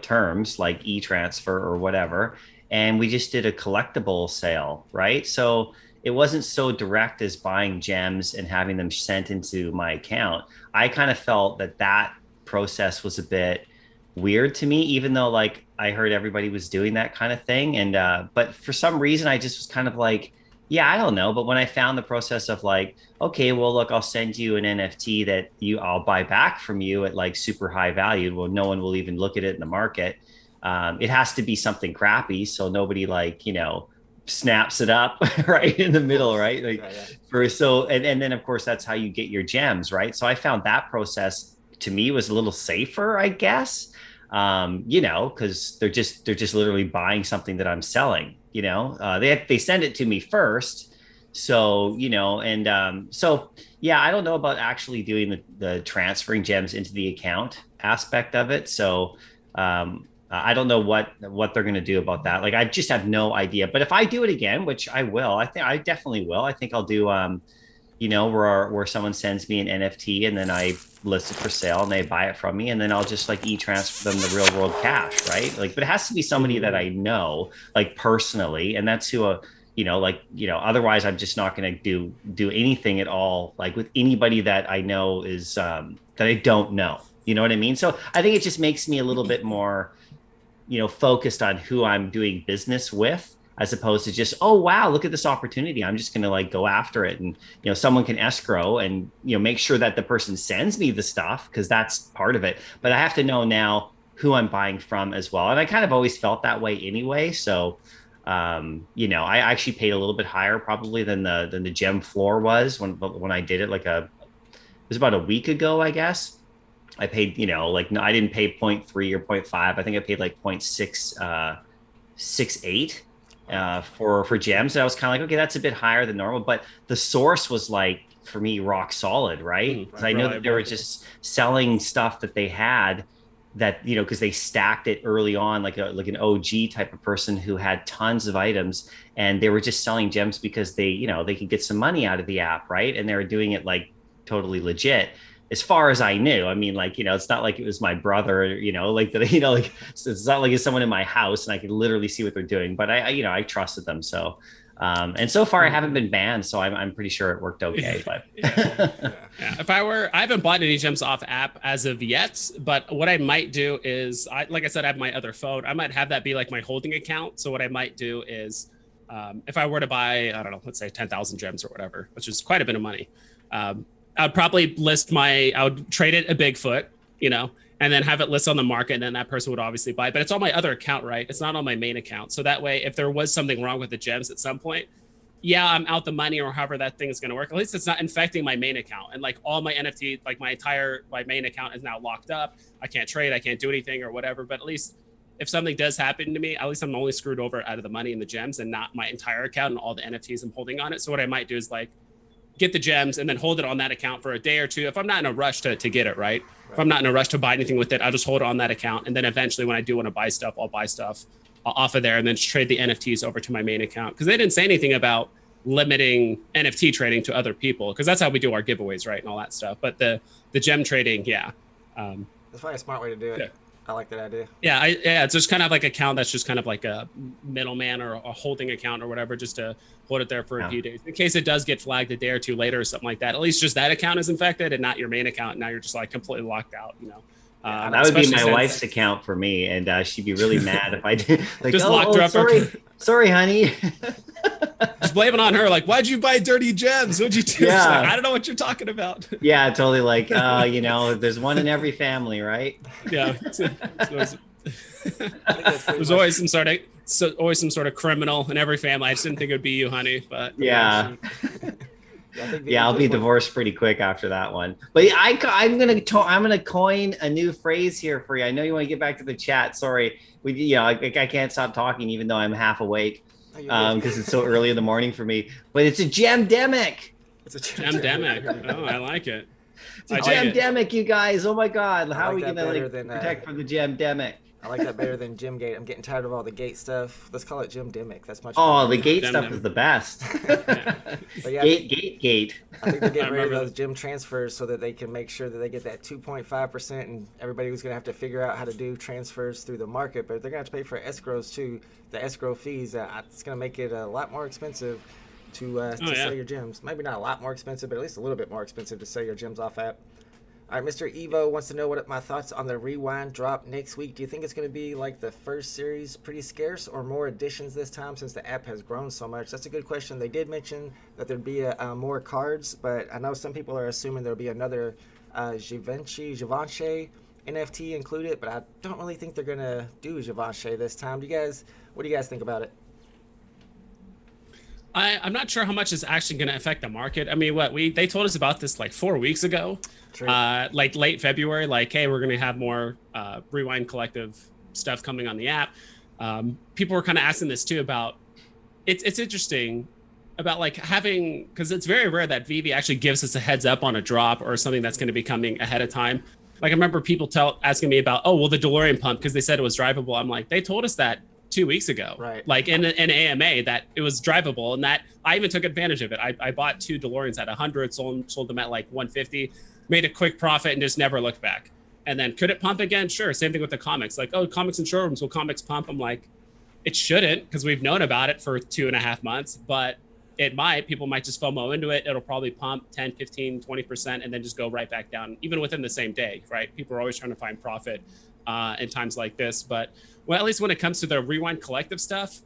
terms like e-transfer or whatever. And we just did a collectible sale, right? So it wasn't so direct as buying gems and having them sent into my account. I kind of felt that process was a bit weird to me, even though like I heard everybody was doing that kind of thing. And but for some reason I just was kind of like, yeah, I don't know. But when I found the process of like, okay, well, look, I'll send you an NFT that I'll buy back from you at like super high value. Well, no one will even look at it in the market. It has to be something crappy, so nobody like, snaps it up right in the middle, right? Like and then of course that's how you get your gems, right? So I found that process to me was a little safer, I guess. Because they're just literally buying something that I'm selling. They send it to me first, so so yeah, I don't know about actually doing the transferring gems into the account aspect of it. So I don't know what they're going to do about that. Like I just have no idea. But if I do it again, which I will, I think I definitely will. I think I'll do where someone sends me an NFT and then I list it for sale and they buy it from me, and then I'll just like e-transfer them the real world cash, right? Like, but it has to be somebody that I know, like personally, and that's who otherwise I'm just not going to do anything at all, like with anybody that I know is that I don't know. You know what I mean? So I think it just makes me a little bit more, focused on who I'm doing business with, as opposed to just, oh, wow, look at this opportunity. I'm just going to like go after it. And, someone can escrow and, make sure that the person sends me the stuff, because that's part of it. But I have to know now who I'm buying from as well. And I kind of always felt that way anyway. So, I actually paid a little bit higher probably than the gem floor was when I did it. It was about a week ago, I guess. I paid, I didn't pay 0.3 or 0.5. I think I paid like 0.668 for gems. And I was kind of like, okay, that's a bit higher than normal. But the source was like, for me, rock solid, right? Because I know that they were just selling stuff that they had that, because they stacked it early on, like an OG type of person who had tons of items, and they were just selling gems because they could get some money out of the app, right? And they were doing it like totally legit, as far as I knew. I mean, like, it's not like it was my brother, like that, like, it's not like it's someone in my house and I could literally see what they're doing, but I trusted them. So, and so far I haven't been banned, so I'm pretty sure it worked okay, but yeah. I haven't bought any gems off app as of yet, but what I might do is, like I said, I have my other phone. I might have that be like my holding account. So what I might do is, if I were to buy, I don't know, let's say 10,000 gems or whatever, which is quite a bit of money. I'd probably I would trade it a Bigfoot, and then have it list on the market, and then that person would obviously buy it. But it's on my other account, right? It's not on my main account. So that way, if there was something wrong with the gems at some point, yeah, I'm out the money or however that thing is going to work. At least it's not infecting my main account. And like all my NFT, like my main account is now locked up. I can't trade, I can't do anything or whatever. But at least if something does happen to me, at least I'm only screwed over out of the money and the gems and not my entire account and all the NFTs I'm holding on it. So what I might do is like, get the gems and then hold it on that account for a day or two. If I'm not in a rush to get it, right? If I'm not in a rush to buy anything with it, I'll just hold it on that account. And then eventually when I do want to buy stuff, I'll buy stuff off of there and then just trade the NFTs over to my main account. Because they didn't say anything about limiting NFT trading to other people, because that's how we do our giveaways, right? And all that stuff. But the gem trading, yeah. That's probably a smart way to do it. Yeah. I like that idea. Yeah, it's just kind of like account that's just kind of like a middleman or a holding account or whatever, just to hold it there for a few days in case it does get flagged a day or two later or something like that. At least just that account is infected and not your main account. Now you're just like completely locked out, that would be my wife's account for me, and she'd be really mad if I did. Like, just locked her up. Sorry, honey. Just blame it on her. Like, why'd you buy dirty gems? What'd you do? Yeah. Like, I don't know what you're talking about. Yeah, totally. Like, there's one in every family, right? Yeah. There's always some sort of criminal in every family. I just didn't think it would be you, honey. But yeah. Yeah, I'll be divorced pretty quick after that one. But I'm gonna coin a new phrase here for you. I know you want to get back to the chat. Sorry, I can't stop talking even though I'm half awake because it's so early in the morning for me. But it's a gemdemic. It's a gemdemic. Oh, I like it. It's a I dig it. gemdemic, you guys. Oh my God. How like are we that gonna better like than, protect from the gemdemic? I like that better than Gymgate. I'm getting tired of all the gate stuff. Let's call it Gymdemic. That's much Oh, better. the gate Gem stuff dem. is the best. Yeah. But yeah, Gate. I think they're getting I rid of remember those gym transfers so that they can make sure that they get that 2.5%, and everybody was going to have to figure out how to do transfers through the market. But they're going to have to pay for escrows too, the escrow fees. It's going to make it a lot more expensive to sell your gyms. Maybe not a lot more expensive, but at least a little bit more expensive to sell your gyms off app. All right, Mr. Evo wants to know what my thoughts on the rewind drop next week. Do you think it's going to be like the first series, pretty scarce, or more additions this time since the app has grown so much? That's a good question. They did mention that there'd be more cards, but I know some people are assuming there'll be another Givenchy NFT included, but I don't really think they're going to do Givenchy this time. What do you guys think about it? I'm not sure how much is actually going to affect the market. I mean, they told us about this like 4 weeks ago, like late February, like, hey, we're going to have more Rewind Collective stuff coming on the app. People were kind of asking this too about, it's interesting about like having, because it's very rare that VeVe actually gives us a heads up on a drop or something that's going to be coming ahead of time. Like I remember people asking me about, oh, well, the DeLorean pump, because they said it was drivable. I'm like, they told us that 2 weeks ago, right? Like in an AMA that it was drivable, and that I even took advantage of it. I bought 2 DeLoreans at 100, sold them at like 150, made a quick profit, and just never looked back. And then could it pump again? Sure. Same thing with the comics. Like, oh, comics and showrooms, will comics pump? I'm like, it shouldn't, because we've known about it for 2.5 months, but it might. People might just FOMO into it. It'll probably pump 10, 15, 20%, and then just go right back down, even within the same day, right? People are always trying to find profit in times like this. But well, at least when it comes to the Rewind Collective stuff,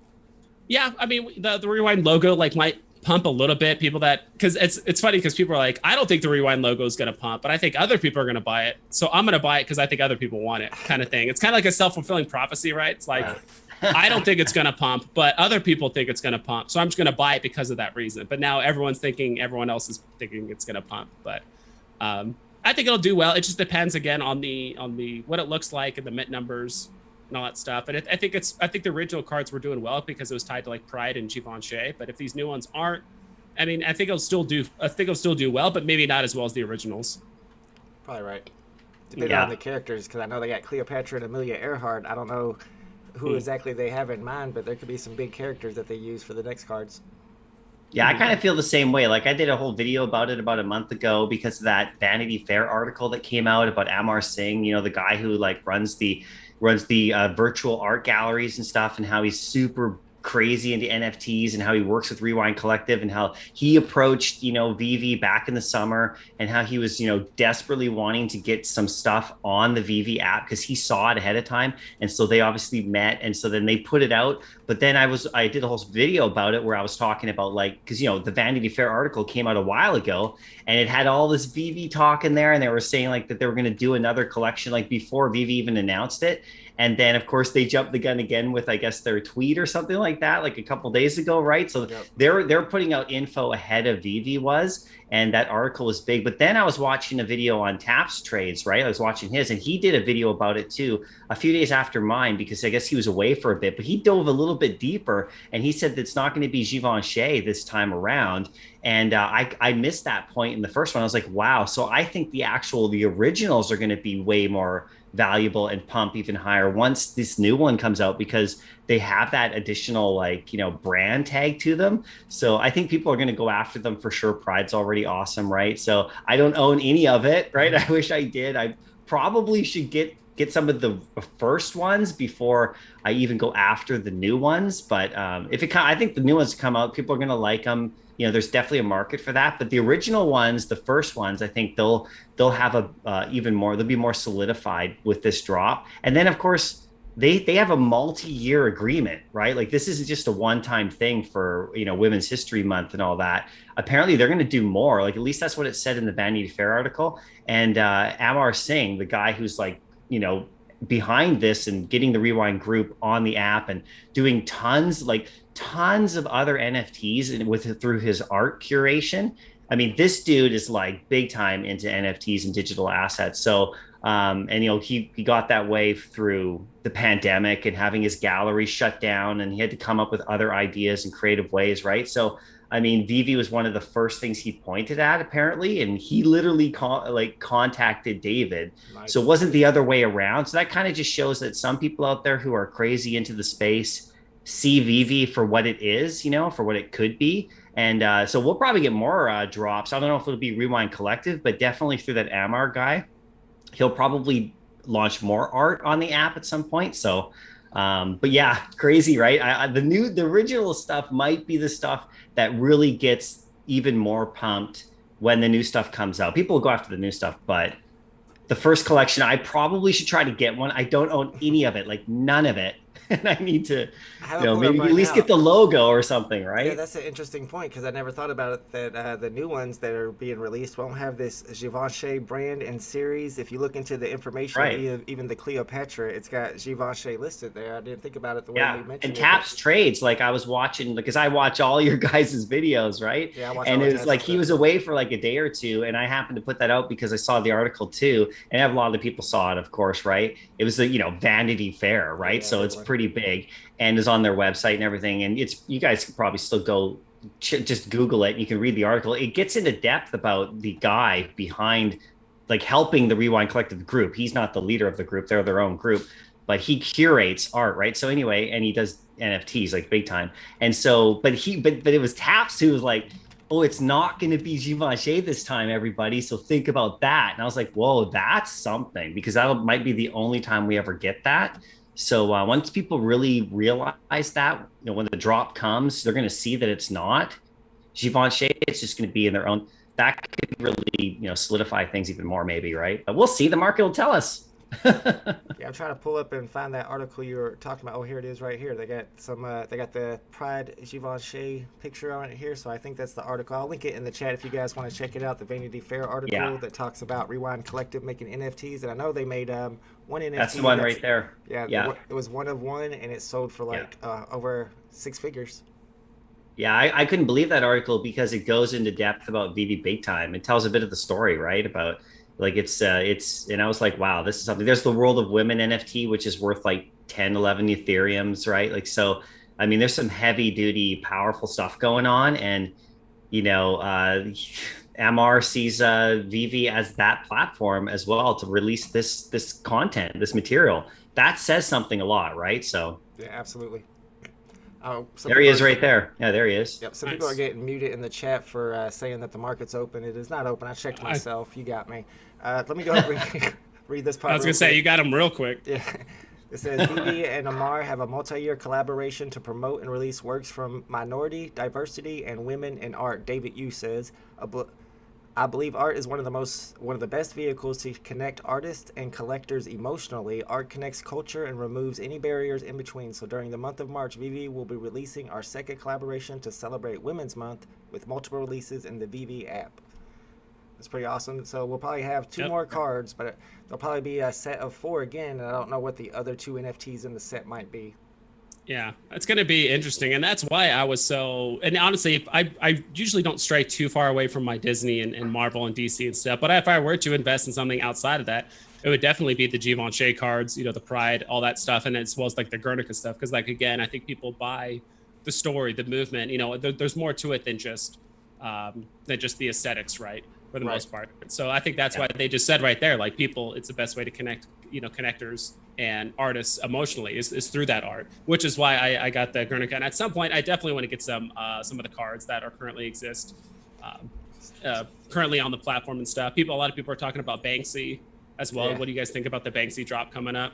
yeah, I mean, the Rewind logo like might pump a little bit. People because it's funny because people are like, I don't think the Rewind logo is going to pump, but I think other people are going to buy it. So I'm going to buy it because I think other people want it, kind of thing. It's kind of like a self-fulfilling prophecy, right? It's like, I don't think it's going to pump, but other people think it's going to pump. So I'm just going to buy it because of that reason. But now everyone else is thinking it's going to pump. But I think it'll do well. It just depends again on the what it looks like and the mint numbers and all that stuff. And I think the original cards were doing well because it was tied to like Pride and Givenchy. But if these new ones aren't, I mean, I think it'll still do well, but maybe not as well as the originals. Probably right. Depending on the characters, because I know they got Cleopatra and Amelia Earhart. I don't know who exactly they have in mind, but there could be some big characters that they use for the next cards. Yeah, I kind of feel the same way. Like I did a whole video about it about a month ago because of that Vanity Fair article that came out about Amar Singh, the guy who like runs the virtual art galleries and stuff, and how he's super crazy into NFTs and how he works with Rewind Collective and how he approached, VeVe back in the summer and how he was, desperately wanting to get some stuff on the VeVe app because he saw it ahead of time. And so they obviously met. And so then they put it out. But then I did a whole video about it where I was talking about like, because, the Vanity Fair article came out a while ago and it had all this VeVe talk in there. And they were saying like that they were going to do another collection like before VeVe even announced it. And then, of course, they jumped the gun again with, I guess, their tweet or something like that, like a couple days ago, right? So they're putting out info ahead of VeVe was, and that article was big. But then I was watching a video on Taps Trades, right? I was watching his, and he did a video about it too a few days after mine because I guess he was away for a bit. But he dove a little bit deeper, and he said that it's not going to be Givenchy this time around. And I missed that point in the first one. I was like, wow. So I think the originals are going to be way more valuable and pump even higher once this new one comes out because they have that additional brand tag to them. So I think people are going to go after them for sure. Pride's already awesome, right? So I don't own any of it, right? I wish I did. I probably should get some of the first ones before I even go after the new ones. But I think the new ones come out, people are going to like them. There's definitely a market for that. But the original ones, the first ones, I think they'll have even more. They'll be more solidified with this drop. And then, of course, they have a multi-year agreement, right? Like this isn't just a one-time thing for Women's History Month and all that. Apparently, they're going to do more. Like at least that's what it said in the Vanity Fair article. And Amar Singh, the guy who's like behind this and getting the Rewind group on the app and doing tons of other NFTs through his art curation. I mean, this dude is like big time into NFTs and digital assets. So, he got that way through the pandemic and having his gallery shut down, and he had to come up with other ideas and creative ways, right? So I mean, VeVe was one of the first things he pointed at, apparently, and he literally contacted David. Nice. So it wasn't the other way around. So that kind of just shows that some people out there who are crazy into the space see VeVe for what it is, you know, for what it could be. And so we'll probably get more drops. I don't know if it'll be Rewind Collective, but definitely through that Amar guy. He'll probably launch more art on the app at some point. So, but yeah, crazy, right? The original stuff might be the stuff that really gets even more pumped when the new stuff comes out. People will go after the new stuff, but the first collection, I probably should try to get one. I don't own any of it, like none of it. And I need to, maybe at least get the logo or something, right? Yeah, that's an interesting point because I never thought about it that the new ones that are being released won't have this Givenchy brand and series. If you look into the information, right. even the Cleopatra, it's got Givenchy listed there. I didn't think about it the way you mentioned and Taps Trades, like I was watching, because I watch all your guys' videos, right? Yeah, I watch and it was like he was away for like a day or two, and I happened to put that out because I saw the article too, and I have a lot of people saw it, of course, right? It was a Vanity Fair, right? Yeah, so it's pretty big and is on their website and everything, and you guys could probably still go just Google it and you can read the article. It gets into depth about the guy behind like helping the Rewind Collective group. He's not the leader of the group, they're their own group, but he curates art, right? So anyway, and he does NFTs like big time. And so but it was Taps who was like, oh, it's not going to be Givenchy this time, everybody, so think about that. And I was like, whoa, that's something, because that might be the only time we ever get that. So once people really realize that, when the drop comes, they're going to see that it's not Givenchy. It's just going to be in their own. That could really, solidify things even more, maybe, right? But we'll see. The market will tell us. Yeah, I'm trying to pull up and find that article you were talking about. Oh, here it is, right here. They got they got the Pride Givenchy picture on it here. So I think that's the article. I'll link it in the chat if you guys want to check it out. The Vanity Fair article that talks about Rewind Collective making NFTs, and I know they made one NFT. That's the one right there. Yeah. It was one of one, and it sold for over 6 figures. Yeah, I couldn't believe that article because it goes into depth about VeVe big time. It tells a bit of the story, right? About like it's and I was like, wow, this is something. There's the World of Women NFT, which is worth like 10, 11 Ethereums, right? Like, so, I mean, there's some heavy duty, powerful stuff going on. And, Amar sees VeVe as that platform as well to release this content, this material. That says something a lot, right? So yeah, absolutely. There he is right there. Yeah, there he is. Yep. Some people are getting muted in the chat for saying that the market's open. It is not open. I checked myself. You got me. Let me go read this part. I was going to say, you got him real quick. Yeah. It says, VeVe and Amar have a multi-year collaboration to promote and release works from minority, diversity, and women in art. David Yu says, I believe art is one of the best vehicles to connect artists and collectors emotionally. Art connects culture and removes any barriers in between. So during the month of March, VeVe will be releasing our second collaboration to celebrate Women's Month with multiple releases in the VeVe app. It's pretty awesome. So we'll probably have 2 more cards, but there'll probably be a set of 4 again. And I don't know what the other 2 NFTs in the set might be. Yeah, it's going to be interesting. And that's why I was so, and honestly, I usually don't stray too far away from my Disney and Marvel and DC and stuff. But if I were to invest in something outside of that, it would definitely be the Givenchy cards, the Pride, all that stuff. And as well as like the Guernica stuff. Because like, again, I think people buy the story, the movement, there's more to it than just the aesthetics, right? For the most part. So I think that's why they just said right there, like people, it's the best way to connect, connectors and artists emotionally is through that art, which is why I got the Guernica. And at some point, I definitely want to get some of the cards that are currently exist, currently on the platform and stuff. A lot of people are talking about Banksy as well. Yeah. What do you guys think about the Banksy drop coming up?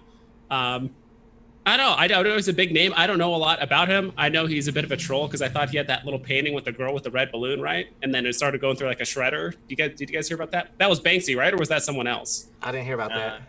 I know it was a big name. I don't know a lot about him. I know he's a bit of a troll because I thought he had that little painting with the girl with the red balloon, right? And then it started going through like a shredder. Did you guys hear about that? That was Banksy, right? Or was that someone else? I didn't hear about that.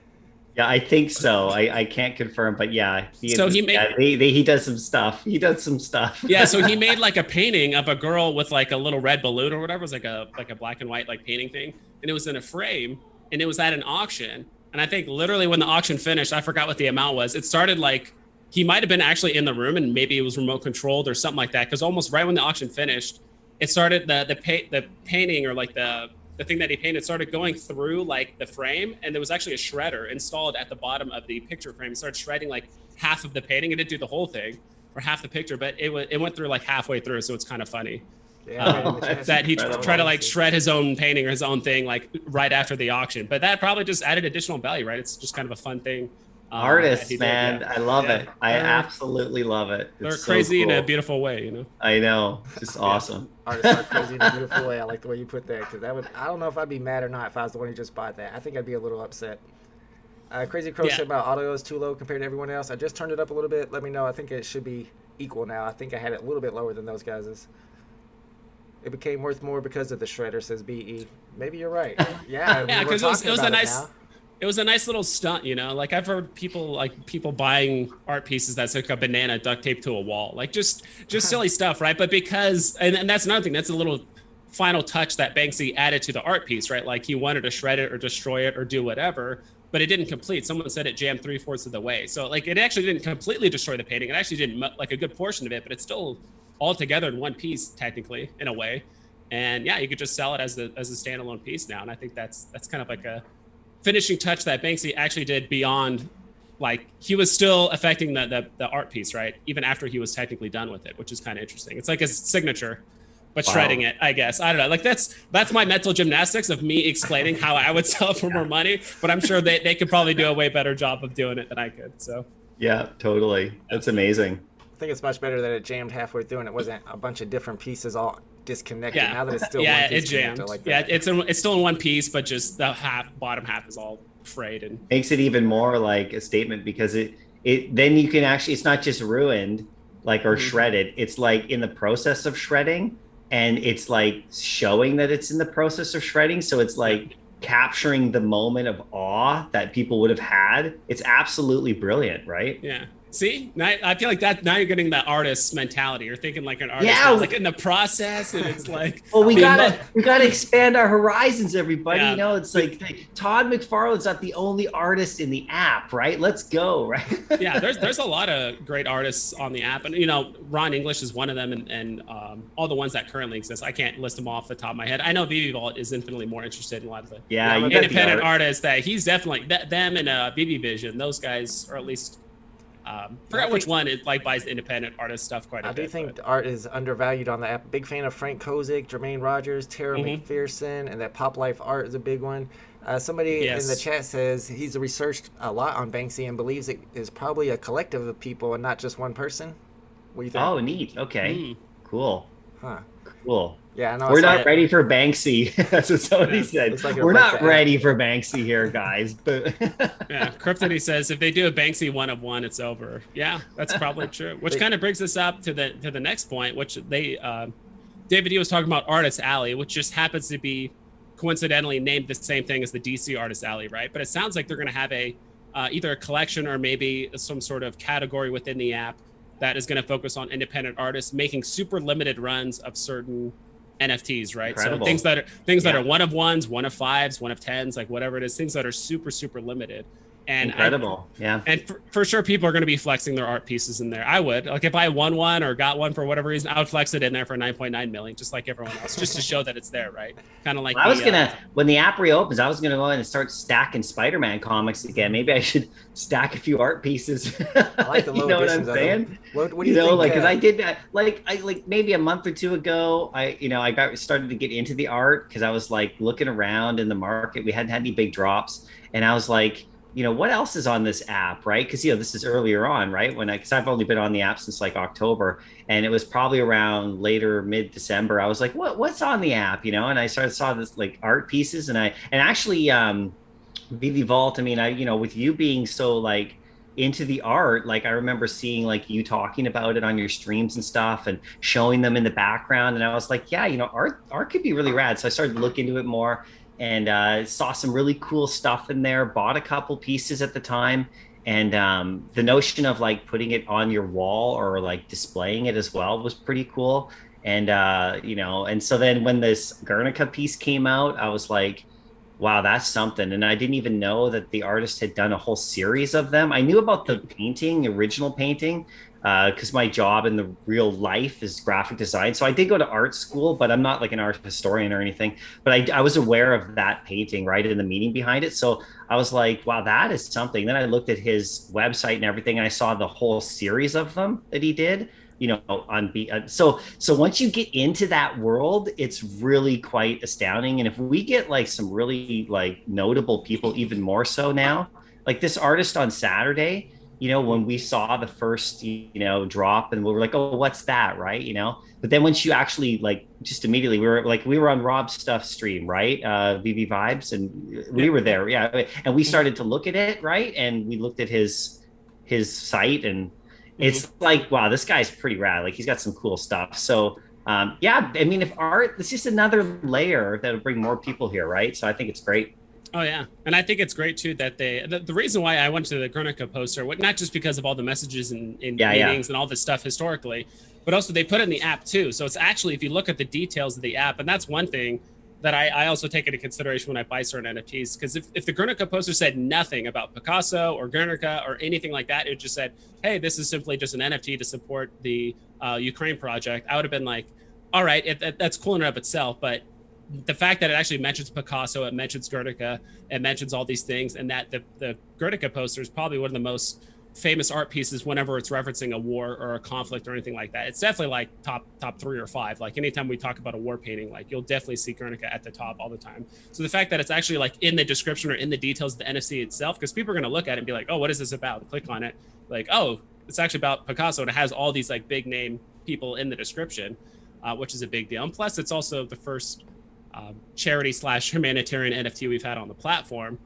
Yeah, I think so. I can't confirm, but yeah. He does some stuff. He does some stuff. Yeah, so he made like a painting of a girl with like a little red balloon or whatever. It was like a black and white like painting thing, and it was in a frame, and it was at an auction. And I think literally when the auction finished, I forgot what the amount was. It started like he might have been actually in the room, and maybe it was remote controlled or something like that. Because almost right when the auction finished, it started the painting or like the thing that he painted started going through like the frame, and there was actually a shredder installed at the bottom of the picture frame. It started shredding like half of the painting. It didn't do the whole thing or half the picture, but it went through like halfway through, so it's kind of funny. that he tried to like shred his own painting or his own thing like right after the auction. But that probably just added additional value, right? It's just kind of a fun thing. Artists, man, I love it. I absolutely love it. They're crazy in a beautiful way, you know. I know, just awesome. Artists are crazy in a beautiful way. I like the way you put that, because I don't know if I'd be mad or not if I was the one who just bought that. I think I'd be a little upset. Crazy Crow said my audio is too low compared to everyone else. I just turned it up a little bit. Let me know. I think it should be equal now. I think I had it a little bit lower than those guys'. It became worth more because of the shredder, says BE. Maybe you're right. Yeah, because it was a nice. It was a nice little stunt, you know. Like I've heard people buying art pieces that's like a banana duct taped to a wall, like just silly stuff, right? But because and that's another thing. That's a little final touch that Banksy added to the art piece, right? Like he wanted to shred it or destroy it or do whatever, but it didn't complete. Someone said it jammed 3/4 of the way, so like it actually didn't completely destroy the painting. It actually did like a good portion of it, but it's still all together in one piece, technically, in a way. And yeah, you could just sell it as a standalone piece now, and I think that's kind of like a finishing touch that Banksy actually did beyond, like he was still affecting the art piece, right? Even after he was technically done with it, which is kind of interesting. It's like his signature, but shredding it, I guess. I don't know. Like that's my mental gymnastics of me explaining how I would sell for more money, but I'm sure they could probably do a way better job of doing it than I could. So yeah, totally. That's amazing. I think it's much better that it jammed halfway through and it wasn't a bunch of different pieces all disconnected. Yeah. Now that it's still yeah, one piece it jammed. like yeah, that. it's still in one piece, but just the bottom half is all frayed and makes it even more like a statement, because it then you can actually, it's not just ruined like or shredded, it's like in the process of shredding, and it's like showing that it's in the process of shredding, so it's like capturing the moment of awe that people would have had. It's absolutely brilliant, right? Yeah. See, now, I feel like that now you're getting that artist mentality. You're thinking like an artist, like in the process, and it's like, well, we gotta expand our horizons, everybody. Yeah. You know, it's like Todd McFarlane's not the only artist in the app, right? Let's go, right? Yeah, there's a lot of great artists on the app, and you know, Ron English is one of them, and all the ones that currently exist. I can't list them off the top of my head. I know VeVe Vault is infinitely more interested in a lot of the independent artists. That he's definitely them and VeVe Vision. Those guys, or at least. Forgot which one is like buys independent artist stuff quite a bit. I do think the art is undervalued on the app. Big fan of Frank Kozik, Jermaine Rogers, Tara McPherson, and that Pop Life art is a big one. Somebody in the chat says he's researched a lot on Banksy and believes it is probably a collective of people and not just one person. What do you think? Oh, neat. Okay. Cool. Huh. Cool. Yeah, I know. We're not ready for Banksy. That's what somebody said. Like we're not ready for Banksy here, guys. But yeah, Kryptonite says if they do a Banksy 1 of 1, it's over. Yeah, that's probably true. Which kind of brings us up to the next point, which David E was talking about Artist Alley, which just happens to be coincidentally named the same thing as the DC Artist Alley, right? But it sounds like they're going to have either a collection or maybe some sort of category within the app that is going to focus on independent artists making super limited runs of certain NFTs, right? Incredible. So things that are 1 of 1s, 1 of 5s, 1 of 10s, like whatever it is, things that are super, super limited. And incredible. And for sure, people are going to be flexing their art pieces in there. I would, like, if I won one or got one for whatever reason, I would flex it in there for 9.9 million, just like everyone else, just to show that it's there, right? Kind of like when the app reopens, I was gonna go in and start stacking Spider-Man comics again. Maybe I should stack a few art pieces. I like the low you know what I'm editions of saying? them. What do you think? Like, because I did that, like maybe a month or two ago. I started to get into the art because I was like looking around in the market. We hadn't had any big drops, and I was like, what else is on this app, right? Because this is earlier on, right? Because I've only been on the app since like October, and it was probably around later mid-December. I was like, what's on the app, and I saw this like art pieces, and actually VeVe Vault. I mean, with you being so like into the art, like I remember seeing like you talking about it on your streams and stuff, and showing them in the background, and I was like, yeah, art could be really rad. So I started to look into it more. And saw some really cool stuff in there, bought a couple pieces at the time. And the notion of like putting it on your wall or like displaying it as well was pretty cool. And, and so then when this Guernica piece came out, I was like, wow, that's something. And I didn't even know that the artist had done a whole series of them. I knew about the original painting, because my job in the real life is graphic design. So I did go to art school, but I'm not like an art historian or anything. But I was aware of that painting, right, and the meaning behind it. So I was like, wow, that is something. Then I looked at his website and everything, and I saw the whole series of them that he did. you know, so once you get into that world, it's really quite astounding. And if we get like some really like notable people, even more so now, like this artist on Saturday, you know, when we saw the first, you know, drop, and we were like, oh, what's that, right? You know, but then once you actually like, just immediately we were on Rob's stuff stream, right? VeVe Vibes, and we were there, yeah, and we started to look at it, right? And we looked at his site, and it's like, wow, this guy's pretty rad. Like he's got some cool stuff. So yeah, I mean, if art, it's just another layer that'll bring more people here, right? So I think it's great. Oh yeah, and I think it's great too that the reason why I went to the Guernica poster, not just because of all the messages in meetings and all this stuff historically, but also they put it in the app too. So it's actually, if you look at the details of the app, and that's one thing that I also take into consideration when I buy certain NFTs, because if the Guernica poster said nothing about Picasso or Guernica or anything like that, it just said, hey, this is simply just an NFT to support the Ukraine project, I would have been like, all right, that's cool in and of itself, but the fact that it actually mentions Picasso, it mentions Guernica, it mentions all these things, and that the Guernica poster is probably one of the most famous art pieces whenever it's referencing a war or a conflict or anything like that. It's definitely like top 3 or 5. Like anytime we talk about a war painting, like you'll definitely see Guernica at the top all the time. So the fact that it's actually like in the description or in the details of the NFC itself, because people are going to look at it and be like, oh, what is this about? Click on it, like, oh, it's actually about Picasso, and it has all these like big name people in the description, which is a big deal. And plus, it's also the first charity/humanitarian NFT we've had on the platform,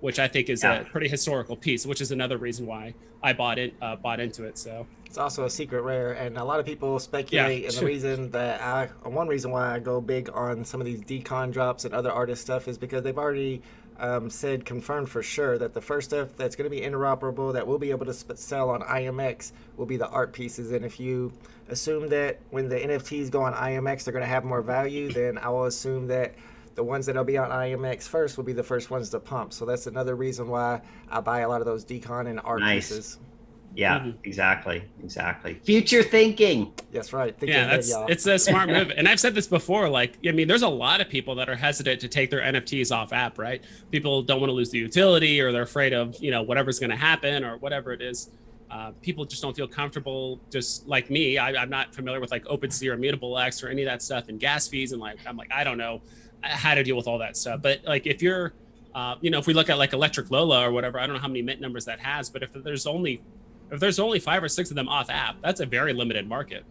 which I think is a pretty historical piece, which is another reason why I bought into it. So it's also a secret rare, and a lot of people speculate. And the reason that one reason why I go big on some of these decon drops and other artist stuff is because they've already said, confirmed for sure, that the first stuff that's going to be interoperable, that we'll be able to sell on IMX, will be the art pieces. And if you assume that when the NFTs go on IMX, they're going to have more value, then I will assume that the ones that'll be on IMX first will be the first ones to pump. So that's another reason why I buy a lot of those decon and art pieces. Yeah, exactly. Future thinking. That's right. It's a smart move. And I've said this before, like, I mean, there's a lot of people that are hesitant to take their NFTs off app, right? People don't want to lose the utility, or they're afraid of, you know, whatever's going to happen or whatever it is. People just don't feel comfortable, just like me. I'm not familiar with like OpenSea or Immutable X or any of that stuff, and gas fees. And like, I'm like, I don't know how to deal with all that stuff. But like, if you're, you know, if we look at like Electric Lola or whatever, I don't know how many mint numbers that has, but if there's only 5 or 6 of them off app, that's a very limited market.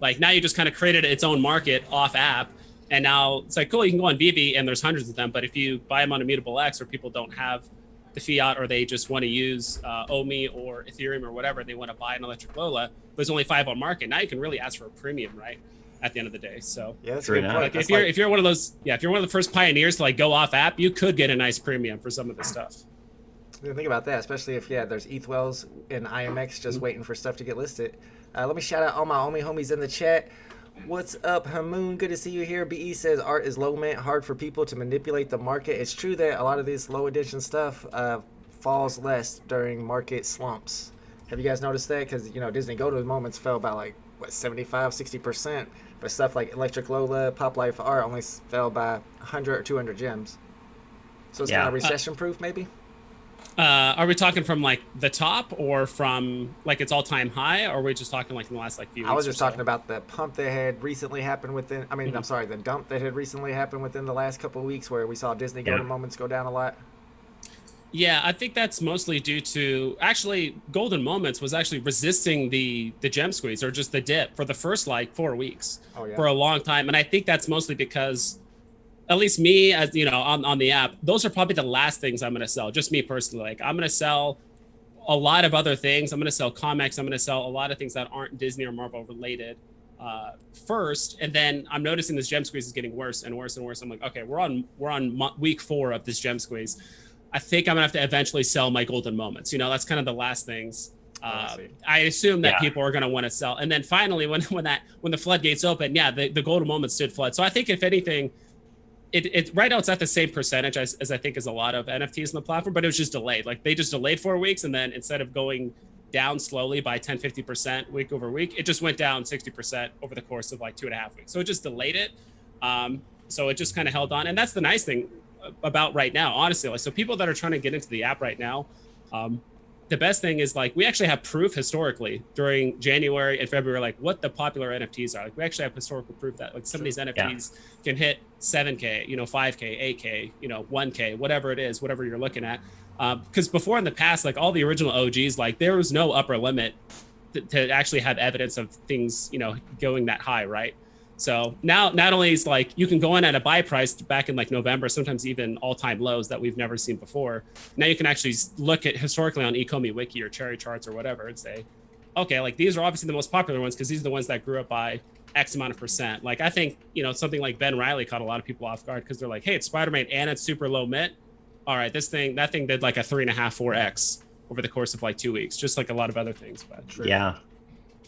Like now you just kind of created its own market off app, and now it's like, cool, you can go on VeVe and there's hundreds of them, but if you buy them on Immutable X, or people don't have the fiat, or they just want to use OMI or Ethereum or whatever, they want to buy an Electric Lola, there's only 5 on market. Now you can really ask for a premium, right? At the end of the day. So yeah, that's a good point. Like if you're one of those, if you're one of the first pioneers to like go off app, you could get a nice premium for some of the stuff. Think about that, especially if there's ETH wells in IMX just waiting for stuff to get listed. Let me shout out all my OMI homies in the chat. What's up, Hamoon? Good to see you here. BE says art is low mint, hard for people to manipulate the market. It's true that a lot of this low edition stuff falls less during market slumps. Have you guys noticed that? Because Disney Go to the Moments fell by like 75-60%, but stuff like Electric Lola, Pop Life Art only fell by 100 or 200 gems. So it's kind of recession proof, maybe. Are we talking from like the top, or from like its all-time high, or are we just talking like in the last like few weeks? I was just talking about the pump that had recently happened within, I'm sorry, the dump that had recently happened within the last couple of weeks, where we saw Disney Go to Moments go down a lot. Yeah, I think that's mostly due to, actually, Golden Moments was actually resisting the gem squeeze, or just the dip, for the first like 4 weeks for a long time. And I think that's mostly because, at least me, as on the app, those are probably the last things I'm going to sell. Just me personally. Like, I'm going to sell a lot of other things. I'm going to sell comics. I'm going to sell a lot of things that aren't Disney or Marvel related first. And then I'm noticing this gem squeeze is getting worse and worse and worse. I'm like, okay, we're on week 4 of this gem squeeze. I think I'm gonna have to eventually sell my Golden Moments. That's kind of the last things. I assume that people are gonna want to sell. And then finally, when the floodgates open, the Golden Moments did flood. So I think if anything, it right now it's at the same percentage as I think as a lot of NFTs on the platform, but it was just delayed. Like they just delayed 4 weeks, and then instead of going down slowly by 10-50% week over week, it just went down 60% over the course of like 2.5 weeks. So it just delayed it. So it just kind of held on, and that's the nice thing about right now, honestly. Like, so people that are trying to get into the app right now, the best thing is like we actually have proof historically during January and February, like what the popular NFTs are. Like we actually have historical proof that like some of these NFTs can hit 7K, 5K, 8K, 1K, whatever it is, whatever you're looking at. Because before in the past, like all the original OGs, like there was no upper limit to actually have evidence of things, going that high, right? So now, not only is like you can go in at a buy price back in like November, sometimes even all-time lows that we've never seen before. Now you can actually look at historically on Ecomi Wiki or Cherry Charts or whatever and say, okay, like these are obviously the most popular ones because these are the ones that grew up by X amount of percent. Like I think something like Ben Riley caught a lot of people off guard because they're like, hey, it's Spider-Man and it's super low mint. All right, that thing did like a 3.5, 4x over the course of like 2 weeks, just like a lot of other things. But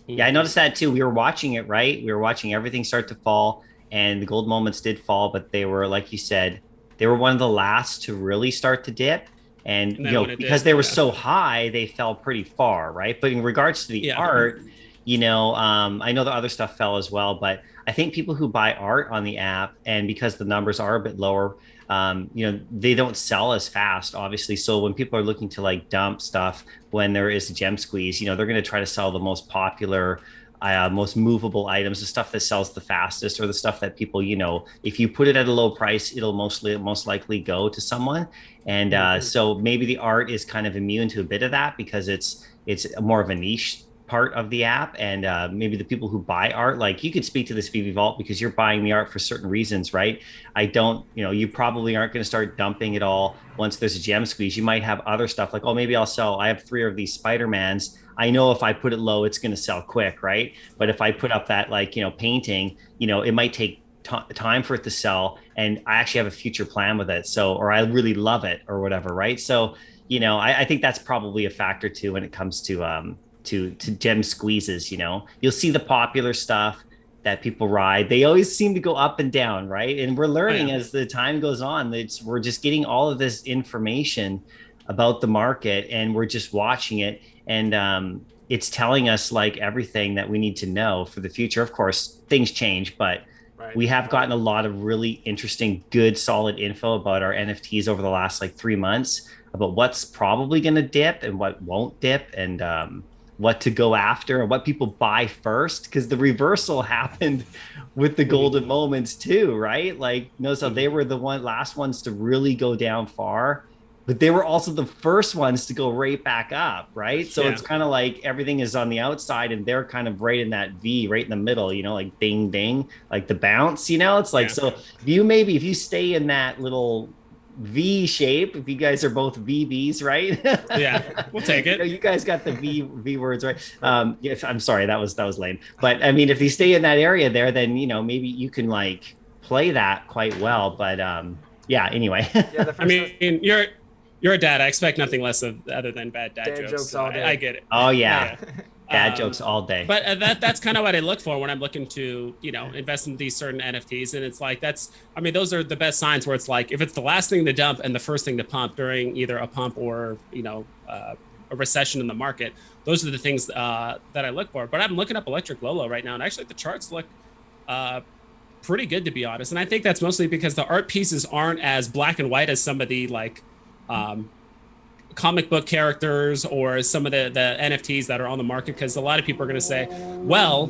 Yeah, I noticed that too. We were watching it, right? We were watching everything start to fall, and the gold moments did fall, but they were, like you said, they were one of the last to really start to dip. And because they were so high, they fell pretty far, right? But in regards to the art, I know the other stuff fell as well, but I think people who buy art on the app, and because the numbers are a bit lower, they don't sell as fast, obviously. So when people are looking to like dump stuff, when there is a gem squeeze, they're going to try to sell the most popular, most movable items, the stuff that sells the fastest, or the stuff that people, if you put it at a low price, it'll most likely go to someone. And so maybe the art is kind of immune to a bit of that because it's more of a niche part of the app. And maybe the people who buy art, like you could speak to this VeVe Vault because you're buying the art for certain reasons, right? You probably aren't going to start dumping it all once there's a gem squeeze. You might have other stuff like, oh, maybe I have 3 of these Spider-Mans. I know if I put it low, it's going to sell quick, right? But if I put up that painting, it might take time for it to sell. And I actually have a future plan with it. So, or I really love it or whatever, right? So, I think that's probably a factor too when it comes to gem squeezes. You'll see the popular stuff that people ride. They always seem to go up and down, right? And we're learning as the time goes on. We're just getting all of this information about the market, and we're just watching it, and it's telling us like everything that we need to know for the future. Of course, things change, but we have gotten a lot of really interesting, good, solid info about our NFTs over the last like 3 months about what's probably going to dip and what won't dip, and what to go after and what people buy first, because the reversal happened with the golden moments too, right? Like, so they were the last ones to really go down far, but they were also the first ones to go right back up, right? So it's kind of like everything is on the outside and they're kind of right in that V, right in the middle, like ding, ding, like the bounce, it's like, so if you stay in that little V shape, if you guys are both VVs, right? Yeah, we'll take it. You guys got the V words right. Yes, I'm sorry, that was lame. But I mean, if you stay in that area there, then maybe you can like play that quite well. But anyway. I mean, you're a dad. I expect nothing less other than bad dad jokes. So all day. I get it. Oh yeah. Dad jokes all day. But that's kind of what I look for when I'm looking to, invest in these certain NFTs. And it's like, those are the best signs where it's like, if it's the last thing to dump and the first thing to pump during either a pump or, a recession in the market, those are the things that I look for. But I'm looking up Electric Lolo right now. And actually the charts look pretty good, to be honest. And I think that's mostly because the art pieces aren't as black and white as some of the comic book characters or some of the NFTs that are on the market, because a lot of people are going to say, well,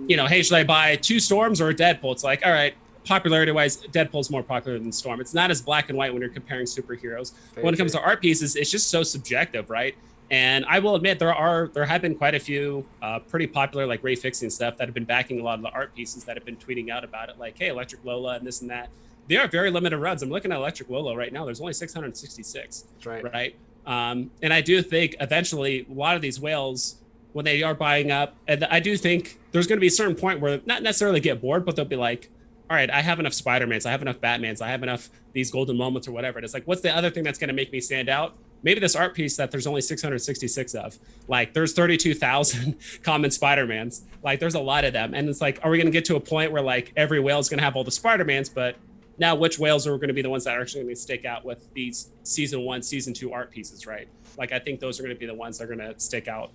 hey, should I buy 2 Storms or a Deadpool? It's like, all right, popularity wise, Deadpool's more popular than Storm. It's not as black and white when you're comparing superheroes. When it comes to art pieces, it's just so subjective, right? And I will admit there have been quite a few pretty popular like Ray Fixing stuff that have been backing a lot of the art pieces that have been tweeting out about it, like, hey, Electric Lola and this and that. They are very limited runs. I'm looking at Electric Lolo right now. There's only 666. That's right. Right. And I do think eventually a lot of these whales, when they are buying up, and I do think there's going to be a certain point where not necessarily get bored, but they'll be like, all right, I have enough Spider-Mans, I have enough Batmans, I have enough these golden moments or whatever. And it's like, what's the other thing that's going to make me stand out? Maybe this art piece that there's only 666 of. Like, there's 32,000 common Spider-Mans. Like, there's a lot of them. And it's like, are we going to get to a point where like every whale is going to have all the Spider-Mans, but now which whales are going to be the ones that are actually going to stick out with these season 1, season 2 art pieces, right? Like, I think those are going to be the ones that are going to stick out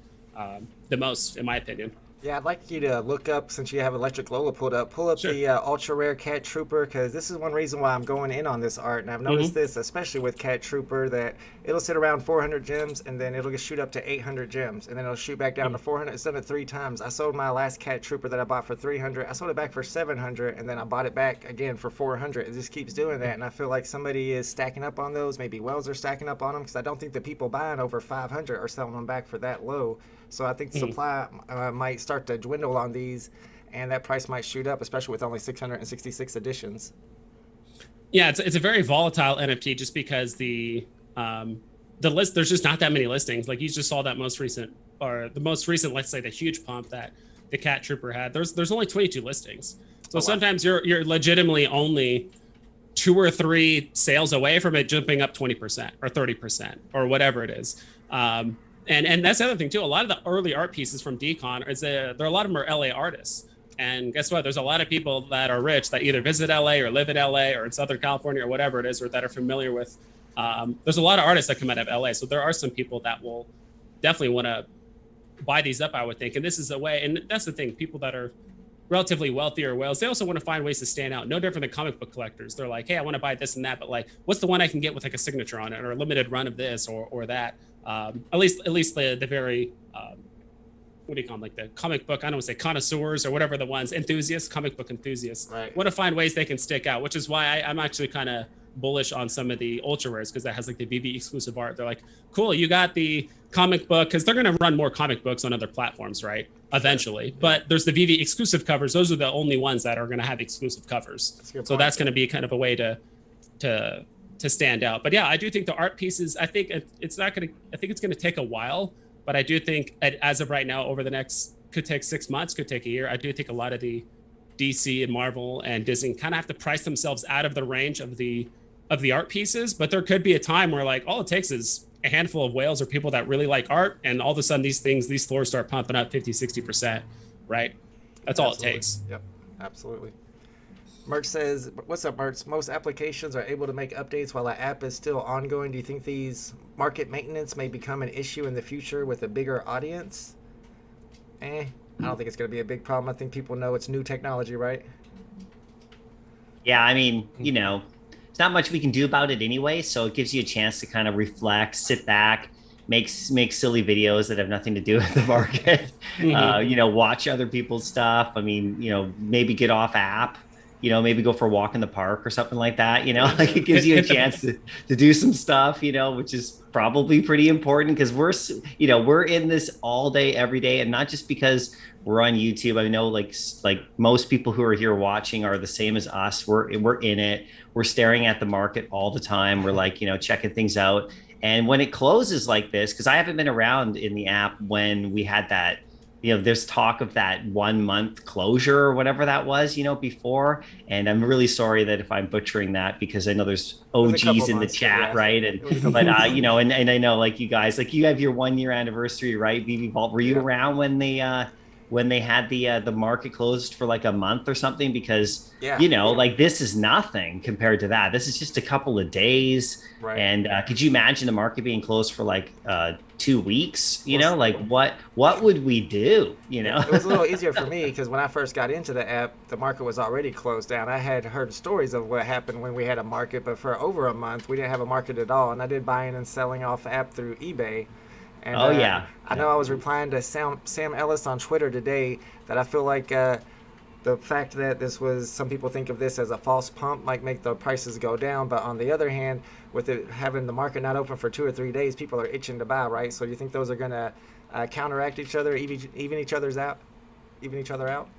the most, in my opinion. Yeah, I'd like you to look up, since you have Electric Lola pulled up, pull up Sure. the Ultra Rare Cat Trooper, because this is one reason why I'm going in on this art. And I've noticed this, especially with Cat Trooper, that it'll sit around 400 gems, and then it'll just shoot up to 800 gems, and then it'll shoot back down to 400. It's done it 3 times. I sold my last Cat Trooper that I bought for 300. I sold it back for 700, and then I bought it back again for 400. It just keeps doing that, and I feel like somebody is stacking up on those. Maybe Wells are stacking up on them, because I don't think the people buying over 500 are selling them back for that low. So I think the supply might start to dwindle on these, and that price might shoot up, especially with only 666 editions. Yeah, it's a very volatile NFT just because the list, there's just not that many listings. Like you just saw that most recent, let's say the huge pump that the Cat Trooper had. There's only 22 listings. So sometimes you're legitimately only 2 or 3 sales away from it jumping up 20% or 30% or whatever it is. And that's the other thing too. A lot of the early art pieces from Decon a lot of them are LA artists. And guess what? There's a lot of people that are rich that either visit LA or live in LA or in Southern California or whatever it is, or that are familiar with. There's a lot of artists that come out of LA. So there are some people that will definitely want to buy these up, I would think. And this is a way, and that's the thing, people that are relatively wealthier whales, they also want to find ways to stand out. No different than comic book collectors. They're like, hey, I want to buy this and that, but like, what's the one I can get with like a signature on it or a limited run of this or that? At least the very what do you call them, like the comic book, I don't want to say connoisseurs or whatever the ones, enthusiasts, comic book enthusiasts, Right. want to find ways they can stick out, which is why I'm actually kind of bullish on some of the ultra rares, because that has like the VeVe exclusive art. They're like, cool, you got the comic book, because they're going to run more comic books on other platforms, right? Eventually. But there's the VeVe exclusive covers. Those are the only ones that are going to have exclusive covers. So that's going to be kind of a way to stand out. But yeah, I do think the art pieces, I think it's going to take a while, but I do think as of right now, over the next, could take 6 months, could take a year. I do think a lot of the DC and Marvel and Disney kind of have to price themselves out of the range of the art pieces. But there could be a time where like all it takes is a handful of whales or people that really like art, and all of a sudden these floors start pumping up 50-60%, right? That's all it takes. Yep, absolutely. Merch says, what's up, Merch? Most applications are able to make updates while the app is still ongoing. Do you think these market maintenance may become an issue in the future with a bigger audience? I don't think it's going to be a big problem. I think people know it's new technology, right? Yeah, I mean, there's not much we can do about it anyway. So it gives you a chance to kind of reflect, sit back, make silly videos that have nothing to do with the market. Watch other people's stuff. I mean, maybe get off app. Maybe go for a walk in the park or something like that. Like it gives you a chance to do some stuff, which is probably pretty important, because we're in this all day, every day. And not just because we're on YouTube. I know like most people who are here watching are the same as us. We're in it. We're staring at the market all the time. We're like, checking things out. And when it closes like this, because I haven't been around in the app when we had that, there's talk of that 1 month closure or whatever that was, before. And I'm really sorry that if I'm butchering that, because I know there's OGs in the chat, right? And but and I know like you guys, like you have your 1 year anniversary, right? VeVe Vault. Were you around when they had the market closed for like a month or something? Because like this is nothing compared to that. This is just a couple of days. Right. And could you imagine the market being closed for like 2 weeks? Like what would we do? It was a little easier for me because when I first got into the app, the market was already closed down. I had heard stories of what happened when we had a market, but for over a month we didn't have a market at all. And I did buying and selling off app through eBay. And, I know I was replying to Sam Ellis on Twitter today that I feel like the fact that some people think of this as a false pump might make the prices go down. But on the other hand, with it having the market not open for 2 or 3 days, people are itching to buy, right? So do you think those are going to counteract each other, even each other out?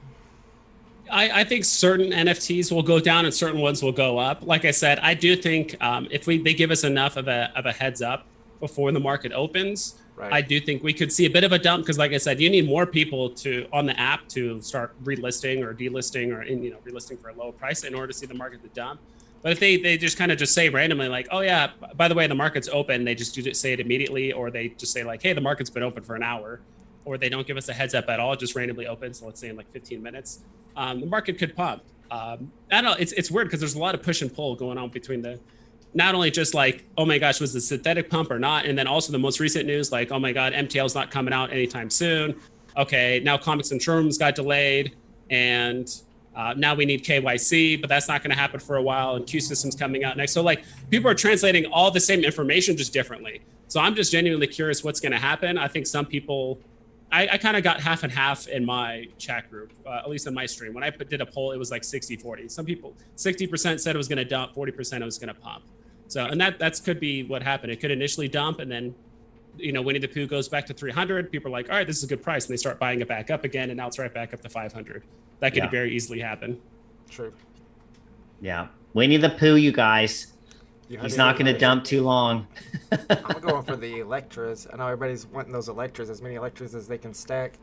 I think certain NFTs will go down and certain ones will go up. Like I said, I do think if they give us enough of a heads up before the market opens, right, I do think we could see a bit of a dump, because like I said, you need more people on the app to start relisting or delisting or relisting for a low price in order to see the market to dump. But if they just kind of just say randomly like, oh yeah, by the way, the market's open, they just say it immediately, or they just say like, hey, the market's been open for an hour, or they don't give us a heads up at all, just randomly opens, so let's say in like 15 minutes, the market could pump. I don't know, it's weird because there's a lot of push and pull going on between not only just like, oh my gosh, was the synthetic pump or not? And then also the most recent news, like, oh my God, MTL's not coming out anytime soon. okay, now Comics and Shrooms got delayed, and now we need KYC, but that's not going to happen for a while, and Q System's coming out next. So like people are translating all the same information just differently. So I'm just genuinely curious what's going to happen. I think some people, I kind of got half and half in my chat group, at least in my stream. When I did a poll, it was like 60-40. Some people, 60% said it was going to dump, 40% it was going to pump. So, and that could be what happened. It could initially dump, and then, you know, Winnie the Pooh goes back to 300. People are like, all right, this is a good price. And they start buying it back up again, and now it's right back up to 500. That could very easily happen. True. Yeah. Winnie the Pooh, you guys. He's not going to dump too long. I'm going for the Electras. I know everybody's wanting those Electras, as many Electras as they can stack.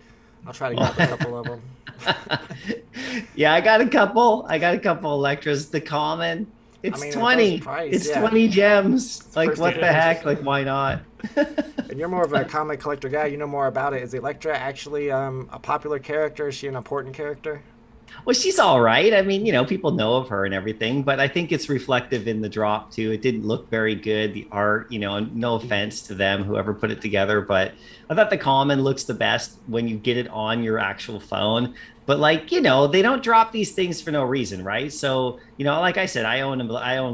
I'll try to grab a couple of them. Yeah, I got a couple. Electras. The common. It's 20. It's 20 gems. Like, what the heck? Like, why not? And you're more of a comic collector guy. You know more about it. Is Electra actually a popular character? Is she an important character? Well, she's all right. I mean, you know, people know of her and everything, but I think it's reflective in the drop too. It didn't look very good. The art, you know, no offense to them, whoever put it together, but I thought the common looks the best when you get it on your actual phone. But like, you know, they don't drop these things for no reason, right? So, you know, like I said, I own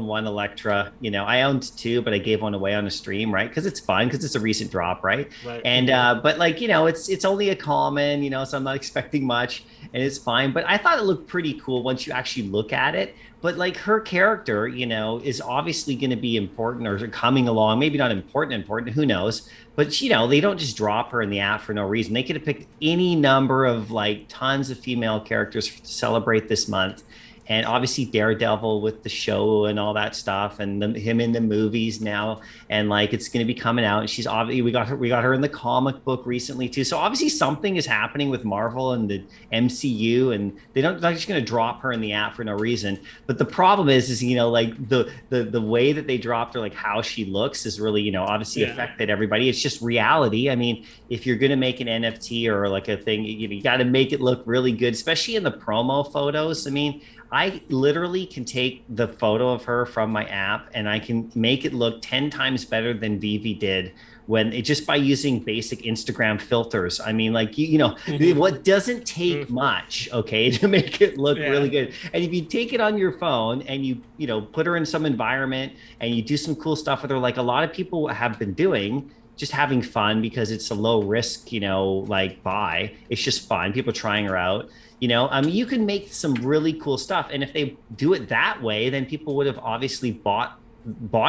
one Electra. You know, I owned two, but I gave one away on a stream, right? Because it's fun, because it's a recent drop, right? And but like, you know, it's only a common, you know, so I'm not expecting much, and it's fine. But I thought it looked pretty cool once you actually look at it. But like her character, you know, is obviously going to be important or coming along. Maybe not important, who knows? But, you know, they don't just drop her in the app for no reason. They could have picked any number of like tons of female characters to celebrate this month. And obviously Daredevil with the show and all that stuff, and him in the movies now, and like it's going to be coming out. And she's obviously we got her in the comic book recently too. So obviously something is happening with Marvel and the MCU, and they're not just going to drop her in the app for no reason. But the problem is you know, like the way that they dropped her, like how she looks, is really, you know, obviously affected everybody. It's just reality. I mean, if you're going to make an NFT or like a thing, you got to make it look really good, especially in the promo photos. I mean, I literally can take the photo of her from my app and I can make it look 10 times better than VeVe did when it just by using basic Instagram filters. I mean, like, you know, what doesn't take much, okay, to make it look really good. And if you take it on your phone and you know, put her in some environment and you do some cool stuff with her, like a lot of people have been doing, just having fun because it's a low risk, you know, like buy. It's just fun. People trying her out. You know, I mean, you can make some really cool stuff. And if they do it that way, then people would have obviously bought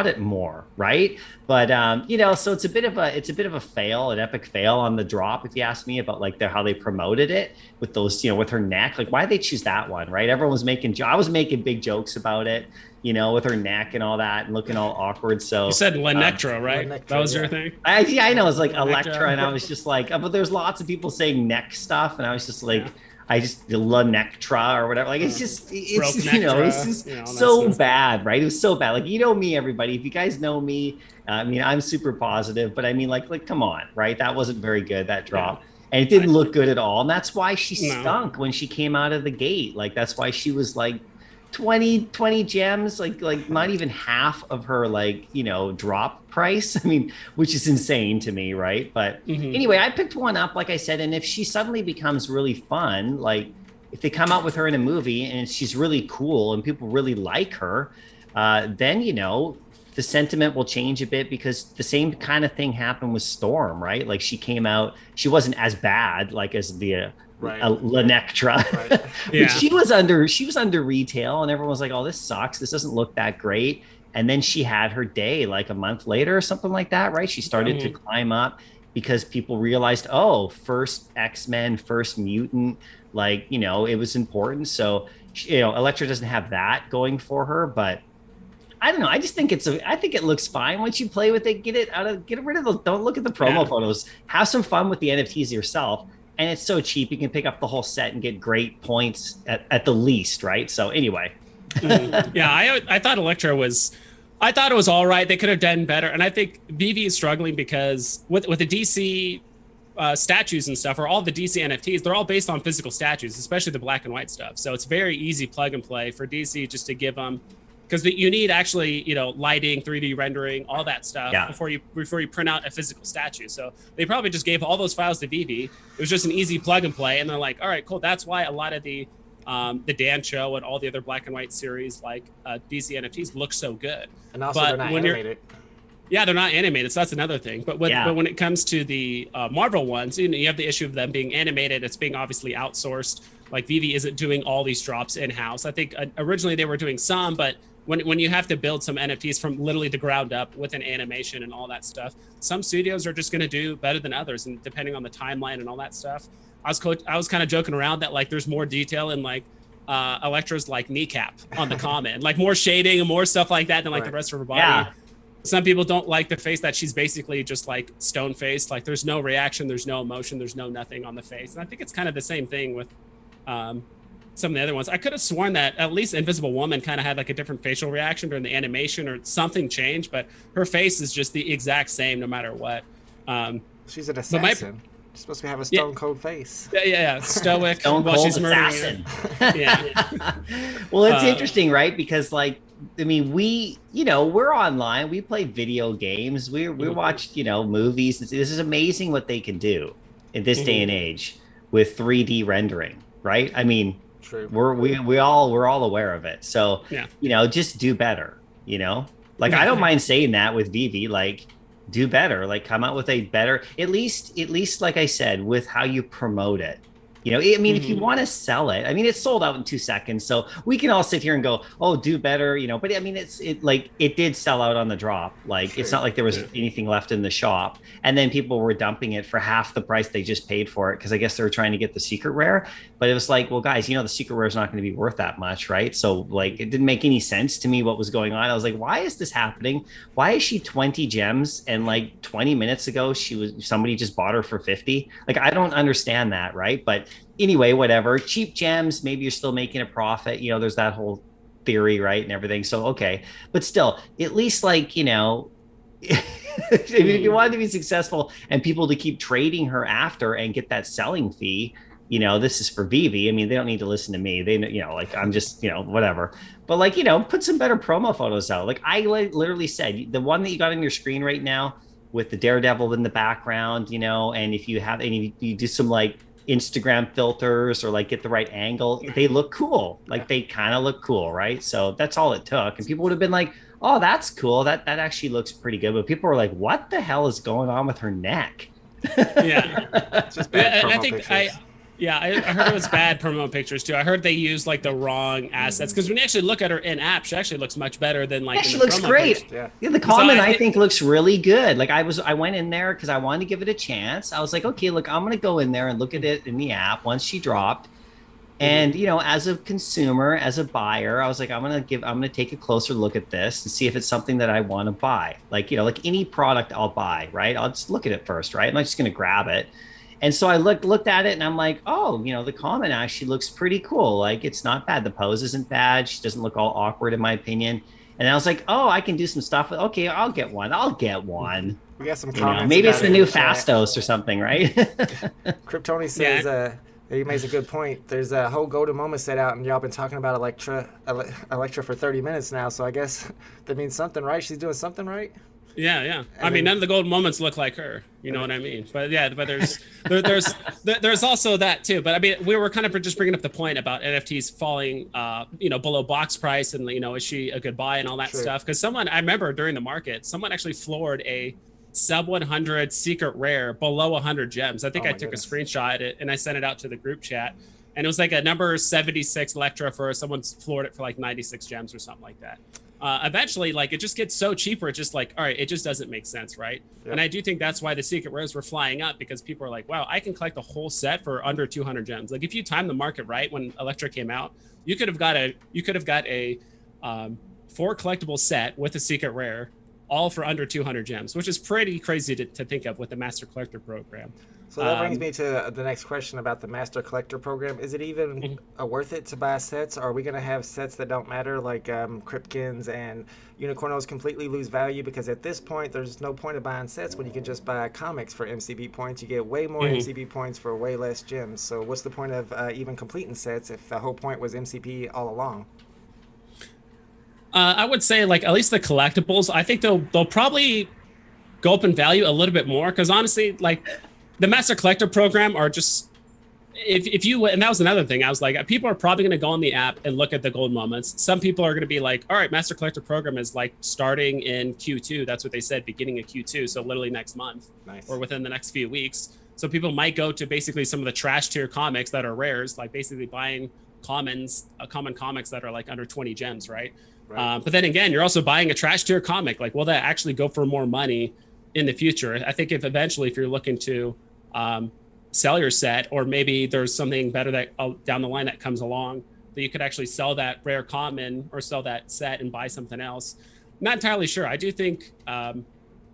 it more, right? But you know, so it's a bit of a fail, an epic fail on the drop, if you ask me, about like how they promoted it with those, you know, with her neck. Like, why did they choose that one, right? Everyone was I was making big jokes about it, you know, with her neck and all that, and looking all awkward. So you said Lenectra, right? Lenectra, that was your thing. I know, it's like Electra, and I was just like, but there's lots of people saying neck stuff, and I was just like. I just Lenectra or whatever. Like it's you know, it's just so bad, right? It was so bad. Like, you know me, everybody. If you guys know me, I mean, I'm super positive, but I mean, like, come on, right? That wasn't very good, that drop. And it didn't look good at all. And that's why she stunk when she came out of the gate. Like, that's why she was like 20 gems, like not even half of her, like, you know, drop price. I mean, which is insane to me, right? But anyway, I picked one up, like I said, and if she suddenly becomes really fun, like if they come out with her in a movie and she's really cool and people really like her, then, you know, the sentiment will change a bit, because the same kind of thing happened with Storm, right? Like she came out, she wasn't as bad like as the Lenectra. But she was under retail, and everyone was like, oh, this sucks, this doesn't look that great. And then she had her day like a month later or something like that, right? She started to climb up because people realized, oh, first X-Men, first mutant, like, you know, it was important. So, you know, Elektra doesn't have that going for her, but I don't know. I just think I think it looks fine once you play with it. Get rid of those. Don't look at the promo photos. Have some fun with the NFTs yourself. And it's so cheap. You can pick up the whole set and get great points at the least, right? So anyway. I thought Elektra was, I thought it was all right. They could have done better. And I think VeVe is struggling because with the DC statues and stuff, or all the DC NFTs, they're all based on physical statues, especially the black and white stuff. So it's very easy plug and play for DC just to give them because you need actually, lighting, 3D rendering, all that stuff before you print out a physical statue. So they probably just gave all those files to VeVe. It was just an easy plug and play, and they're like, all right, cool. That's why a lot of the Dan show and all the other black and white series like DC NFTs look so good. And also, they're not animated. Yeah, they're not animated, so that's another thing. But when it comes to the Marvel ones, you have the issue of them being animated. It's being obviously outsourced. Like VeVe isn't doing all these drops in-house. I think originally they were doing some, but when you have to build some NFTs from literally the ground up with an animation and all that stuff, some studios are just going to do better than others, and depending on the timeline and all that stuff. I was kind of joking around that like there's more detail in like Elektra's like kneecap on the common, like more shading and more stuff like that than like the rest of her body. Yeah. Some people don't like the face that she's basically just like stone faced. Like there's no reaction, there's no emotion, there's no nothing on the face. And I think it's kind of the same thing with some of the other ones. I could have sworn that at least Invisible Woman kind of had like a different facial reaction during the animation or something changed, but her face is just the exact same no matter what. She's an assassin. She's supposed to have a stone cold face. Yeah. Stoic stone while cold she's assassin. Yeah. Well, it's interesting, right? Because like, I mean, we're online. We play video games. We watch, movies. This is amazing what they can do in this day and age with 3D rendering, right? I mean, true. we're all aware of it. So, just do better, Like I don't mind saying that with VeVe, like do better, like come out with a better, at least like I said, with how you promote it. I mean, if you want to sell it, I mean, it's sold out in 2 seconds. So we can all sit here and go, oh, do better, but I mean, it did sell out on the drop. Like, it's not like there was anything left in the shop. And then people were dumping it for half the price they just paid for it. Cause I guess they were trying to get the secret rare, but it was like, well, guys, the secret rare is not going to be worth that much. Right. So like, it didn't make any sense to me what was going on. I was like, why is this happening? Why is she 20 gems? And like 20 minutes ago, somebody just bought her for 50. Like, I don't understand that. Right. But anyway, whatever, cheap gems, maybe you're still making a profit. There's that whole theory, right? And everything. So, okay. But still, at least like, if you wanted to be successful and people to keep trading her after and get that selling fee, this is for VeVe. I mean, they don't need to listen to me. They, like I'm just, whatever. But like, put some better promo photos out. Like I literally said, the one that you got on your screen right now with the Daredevil in the background, and if you have any, you do some like Instagram filters or like get the right angle, they look cool. Like they kind of look cool, right? So that's all it took. And people would have been like, oh, that's cool. That actually looks pretty good. But people were like, what the hell is going on with her neck? Yeah. It's just bad promo pictures. I heard it was bad promo pictures too. I heard they used like the wrong assets because when you actually look at her in app, she actually looks much better than like. Yeah, she looks great. Yeah, the comment I think looks really good. Like I went in there because I wanted to give it a chance. I was like, okay, look, I'm gonna go in there and look at it in the app once she dropped. And as a consumer, as a buyer, I was like, I'm gonna take a closer look at this and see if it's something that I want to buy. Like like any product I'll buy, right? I'll just look at it first, right? I'm not just gonna grab it. And so I looked at it and I'm like, oh, the comment actually looks pretty cool. Like it's not bad. The pose isn't bad. She doesn't look all awkward in my opinion. And I was like, oh, I can do some stuff. Okay, I'll get one. We got some comments. Maybe it's the new Fastos or something, right? Kryptoni says he makes a good point. There's a whole golden moment set out and y'all been talking about Elektra for 30 minutes now. So I guess that means something, right? She's doing something right? Yeah. I mean, none of the golden moments look like her. You know what I mean? But yeah, but there's also that too. But I mean, we were kind of just bringing up the point about NFTs falling, below box price, and is she a good buy and all that stuff? Because I remember during the market, someone actually floored a sub 100 secret rare below 100 gems. I think I took a screenshot of it and I sent it out to the group chat. And it was like a number 76 Elektra for someone's floored it for like 96 gems or something like that. Eventually, like it just gets so cheap where it's just like, all right, it just doesn't make sense, right? Yep. And I do think that's why the secret rares were flying up, because people are like, wow, I can collect a whole set for under 200 gems. Like if you time the market right when Elektra came out, you could have got a 4 collectible set with a secret rare, all for under 200 gems, which is pretty crazy to think of with the Master Collector program. So that brings me to the next question about the Master Collector program. Is it even worth it to buy sets? Or are we going to have sets that don't matter, like Kryptkins and Unicornos completely lose value? Because at this point, there's no point of buying sets when you can just buy comics for MCB points. You get way more MCB points for way less gems. So what's the point of even completing sets if the whole point was MCP all along? I would say like at least the collectibles. I think they'll probably go up in value a little bit more because honestly, like the Master Collector program are just if you and that was another thing. I was like, people are probably going to go on the app and look at the gold moments. Some people are going to be like, all right, Master Collector program is like starting in Q2. That's what they said, beginning of Q2. So literally next month or within the next few weeks. So people might go to basically some of the trash tier comics that are rares, like basically buying common comics that are like under 20 gems, right? But then again, you're also buying a trash tier comic. Like, will that actually go for more money in the future? I think if you're looking to sell your set, or maybe there's something better that down the line that comes along, that you could actually sell that rare common or sell that set and buy something else. Not entirely sure. I do think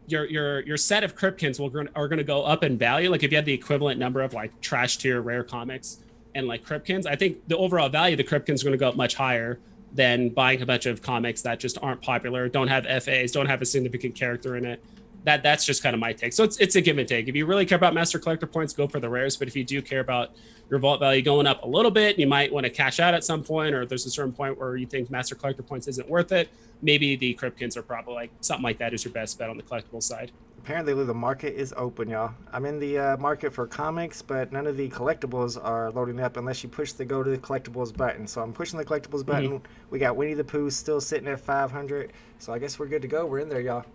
your set of Cryptkins are going to go up in value. Like if you had the equivalent number of like trash tier rare comics and like Cryptkins, I think the overall value of the Cryptkins is going to go up much higher than buying a bunch of comics that just aren't popular, don't have FAs, don't have a significant character in it. That's just kind of my take. So it's a give and take. If you really care about Master Collector points, go for the rares. But if you do care about your vault value going up a little bit, you might want to cash out at some point, or if there's a certain point where you think Master Collector points isn't worth it, maybe the Cryptkins are probably like something like that is your best bet on the collectible side. Apparently the market is open, y'all. I'm in the market for comics, but none of the collectibles are loading up unless you push the go to the collectibles button. So I'm pushing the collectibles button. We got Winnie the Pooh still sitting at 500. So I guess we're good to go. We're in there, y'all.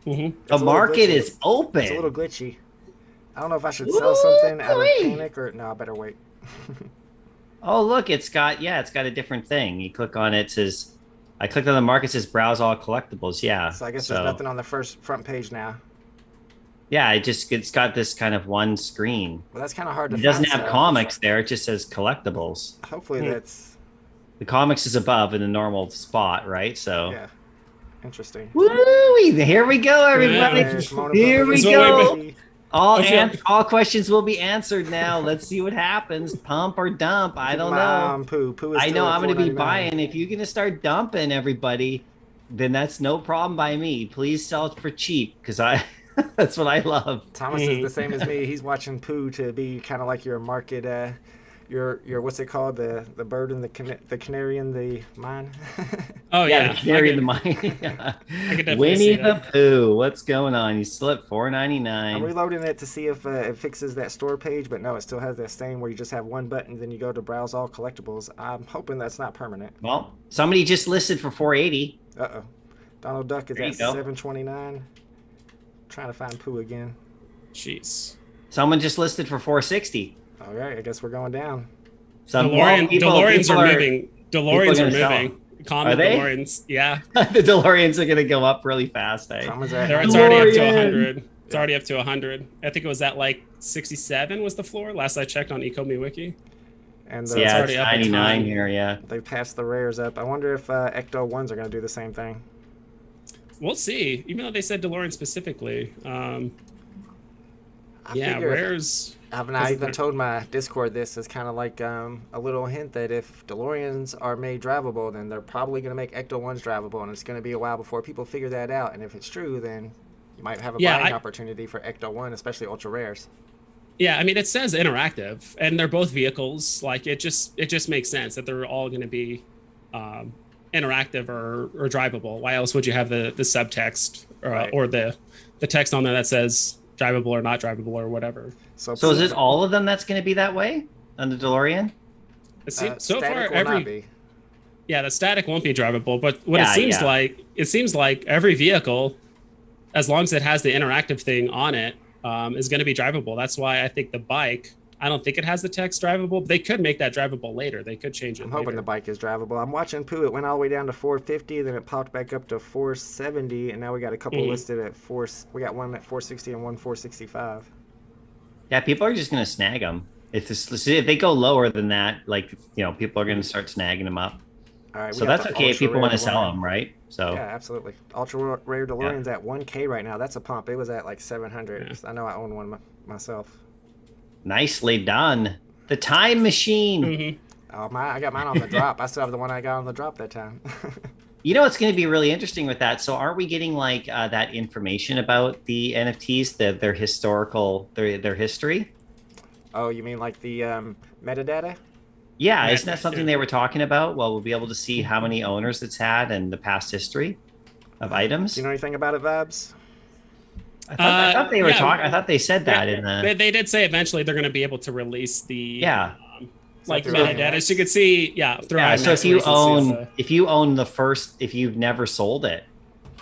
The market is open. It's a little glitchy. I don't know if I should sell something out of panic or no. I better wait. Oh, look, it's got a different thing. You click on it, says, I clicked on the market, says browse all collectibles. Yeah. So I guess there's nothing on the front page now. Yeah, it's got this kind of one screen. Well, that's kind of hard to. It doesn't have comics there. It just says collectibles. Hopefully that's. The comics is above in the normal spot, right? So. Yeah. Interesting. Woo! Here we go, everybody. Here we go. All questions will be answered now. Let's see what happens. Pump or dump? I don't know. Poo is I know I'm going to be $4.99. buying. If you're going to start dumping everybody, then that's no problem by me. Please sell it for cheap because that's what I love. Thomas is the same as me. He's watching Pooh to be kind of like your market. Your what's it called? The bird and the canary in the mine. Oh yeah, the canary in the mine. I could definitely Winnie see the that. Pooh. What's going on? You still at $4.99. I'm reloading it to see if it fixes that store page, but no, it still has that same where you just have one button, then you go to browse all collectibles. I'm hoping that's not permanent. Well, somebody just listed for $4.80. Uh-oh. Donald Duck is There at you go. $7.29. Trying to find Pooh again. Jeez. Someone just listed for $4.60. All right, I guess we're going down. DeLoreans are moving. DeLoreans are sell moving. Common Are they? DeLoreans. Yeah. The DeLoreans are going to go up really fast. Eh? Thomas at It's already up to DeLorean. 100. It's already up to 100. I think it was at like 67 was the floor last I checked on EcoMe Wiki. And So Yeah, already it's up in 99 time. here, yeah. they passed the rares up. I wonder if Ecto 1s are going to do the same thing. We'll see. Even though they said DeLorean specifically. I Yeah, figure if- rares. I've not even told my Discord this is kind of like a little hint that if DeLoreans are made drivable, then they're probably going to make Ecto 1s drivable, and it's going to be a while before people figure that out. And if it's true, then you might have a buying opportunity for Ecto 1, especially ultra rares. Yeah, I mean it says interactive, and they're both vehicles. Like it just makes sense that they're all going to be interactive or drivable. Why else would you have the subtext or the text on there that says drivable or not drivable or whatever? So is it all of them that's going to be that way on the DeLorean? So far, every. Yeah, the static won't be drivable, but what it seems like every vehicle, as long as it has the interactive thing on it, is going to be drivable. That's why I think the bike, I don't think it has the text drivable, but they could make that drivable later. They could change it I'm hoping the bike is drivable. I'm watching Pooh. It went all the way down to 450, then it popped back up to 470, and now we got a couple listed at we got one at 460 and one 465. Yeah, people are just going to snag them. If they go lower than that, like, people are going to start snagging them up. All right, So that's okay if people want to sell them, right? So yeah, absolutely. Ultra rare DeLorean's at 1K right now. That's a pump. It was at like 700. Yeah. I know I own one myself. nicely done. The time machine. Oh, I got mine on the drop. I still have the one I got on the drop that time. You know what's going to be really interesting with that? So aren't we getting like that information about the NFTs, their historical, their history? Oh, you mean like the metadata? Yeah, Yeah, isn't that something yeah. they were talking about? Well, we'll be able to see how many owners it's had and the past history of Do items. you know anything about it, Vibes? I thought they were Yeah, talking. I thought they said that in the. they did say eventually they're going to be able to release the Yeah. Is that like through metadata. As you IMX? can see, yeah, through Yeah. So IMAX, if where you can see own if you own the first, if you've never sold it,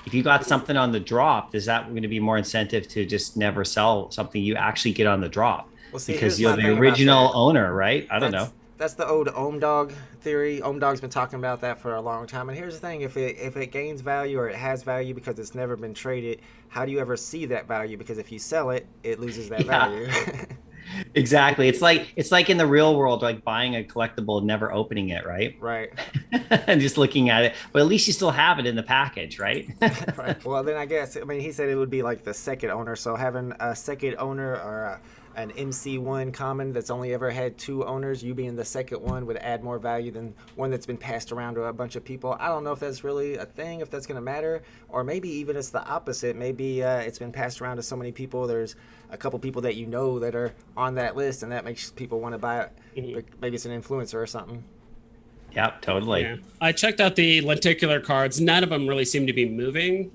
if you got something on the drop, is that going to be more incentive to just never sell something you actually get on the drop? Well, see, Because here's you're my the thing about original that. owner, right? I don't know. That's the old Ohm Dog theory. Ohm Dog's been talking about that for a long time. And here's the thing: if it gains value or it has value because it's never been traded, how do you ever see that value? Because if you sell it, it loses that Yeah. value. Exactly. It's like in the real world, like buying a collectible and never opening it, right? Right. And just looking at it. But at least you still have it in the package, right? Right. Well, then I guess he said it would be like the second owner. So having a second owner or an MC1 common that's only ever had two owners, you being the second one would add more value than one that's been passed around to a bunch of people. I don't know if that's really a thing, if that's going to matter, or maybe even it's the opposite. Maybe it's been passed around to so many people. There's a couple people that you know that are on that list, and that makes people want to buy it. Maybe it's an influencer or something. Yep, totally. Yeah. I checked out the lenticular cards. None of them really seem to be moving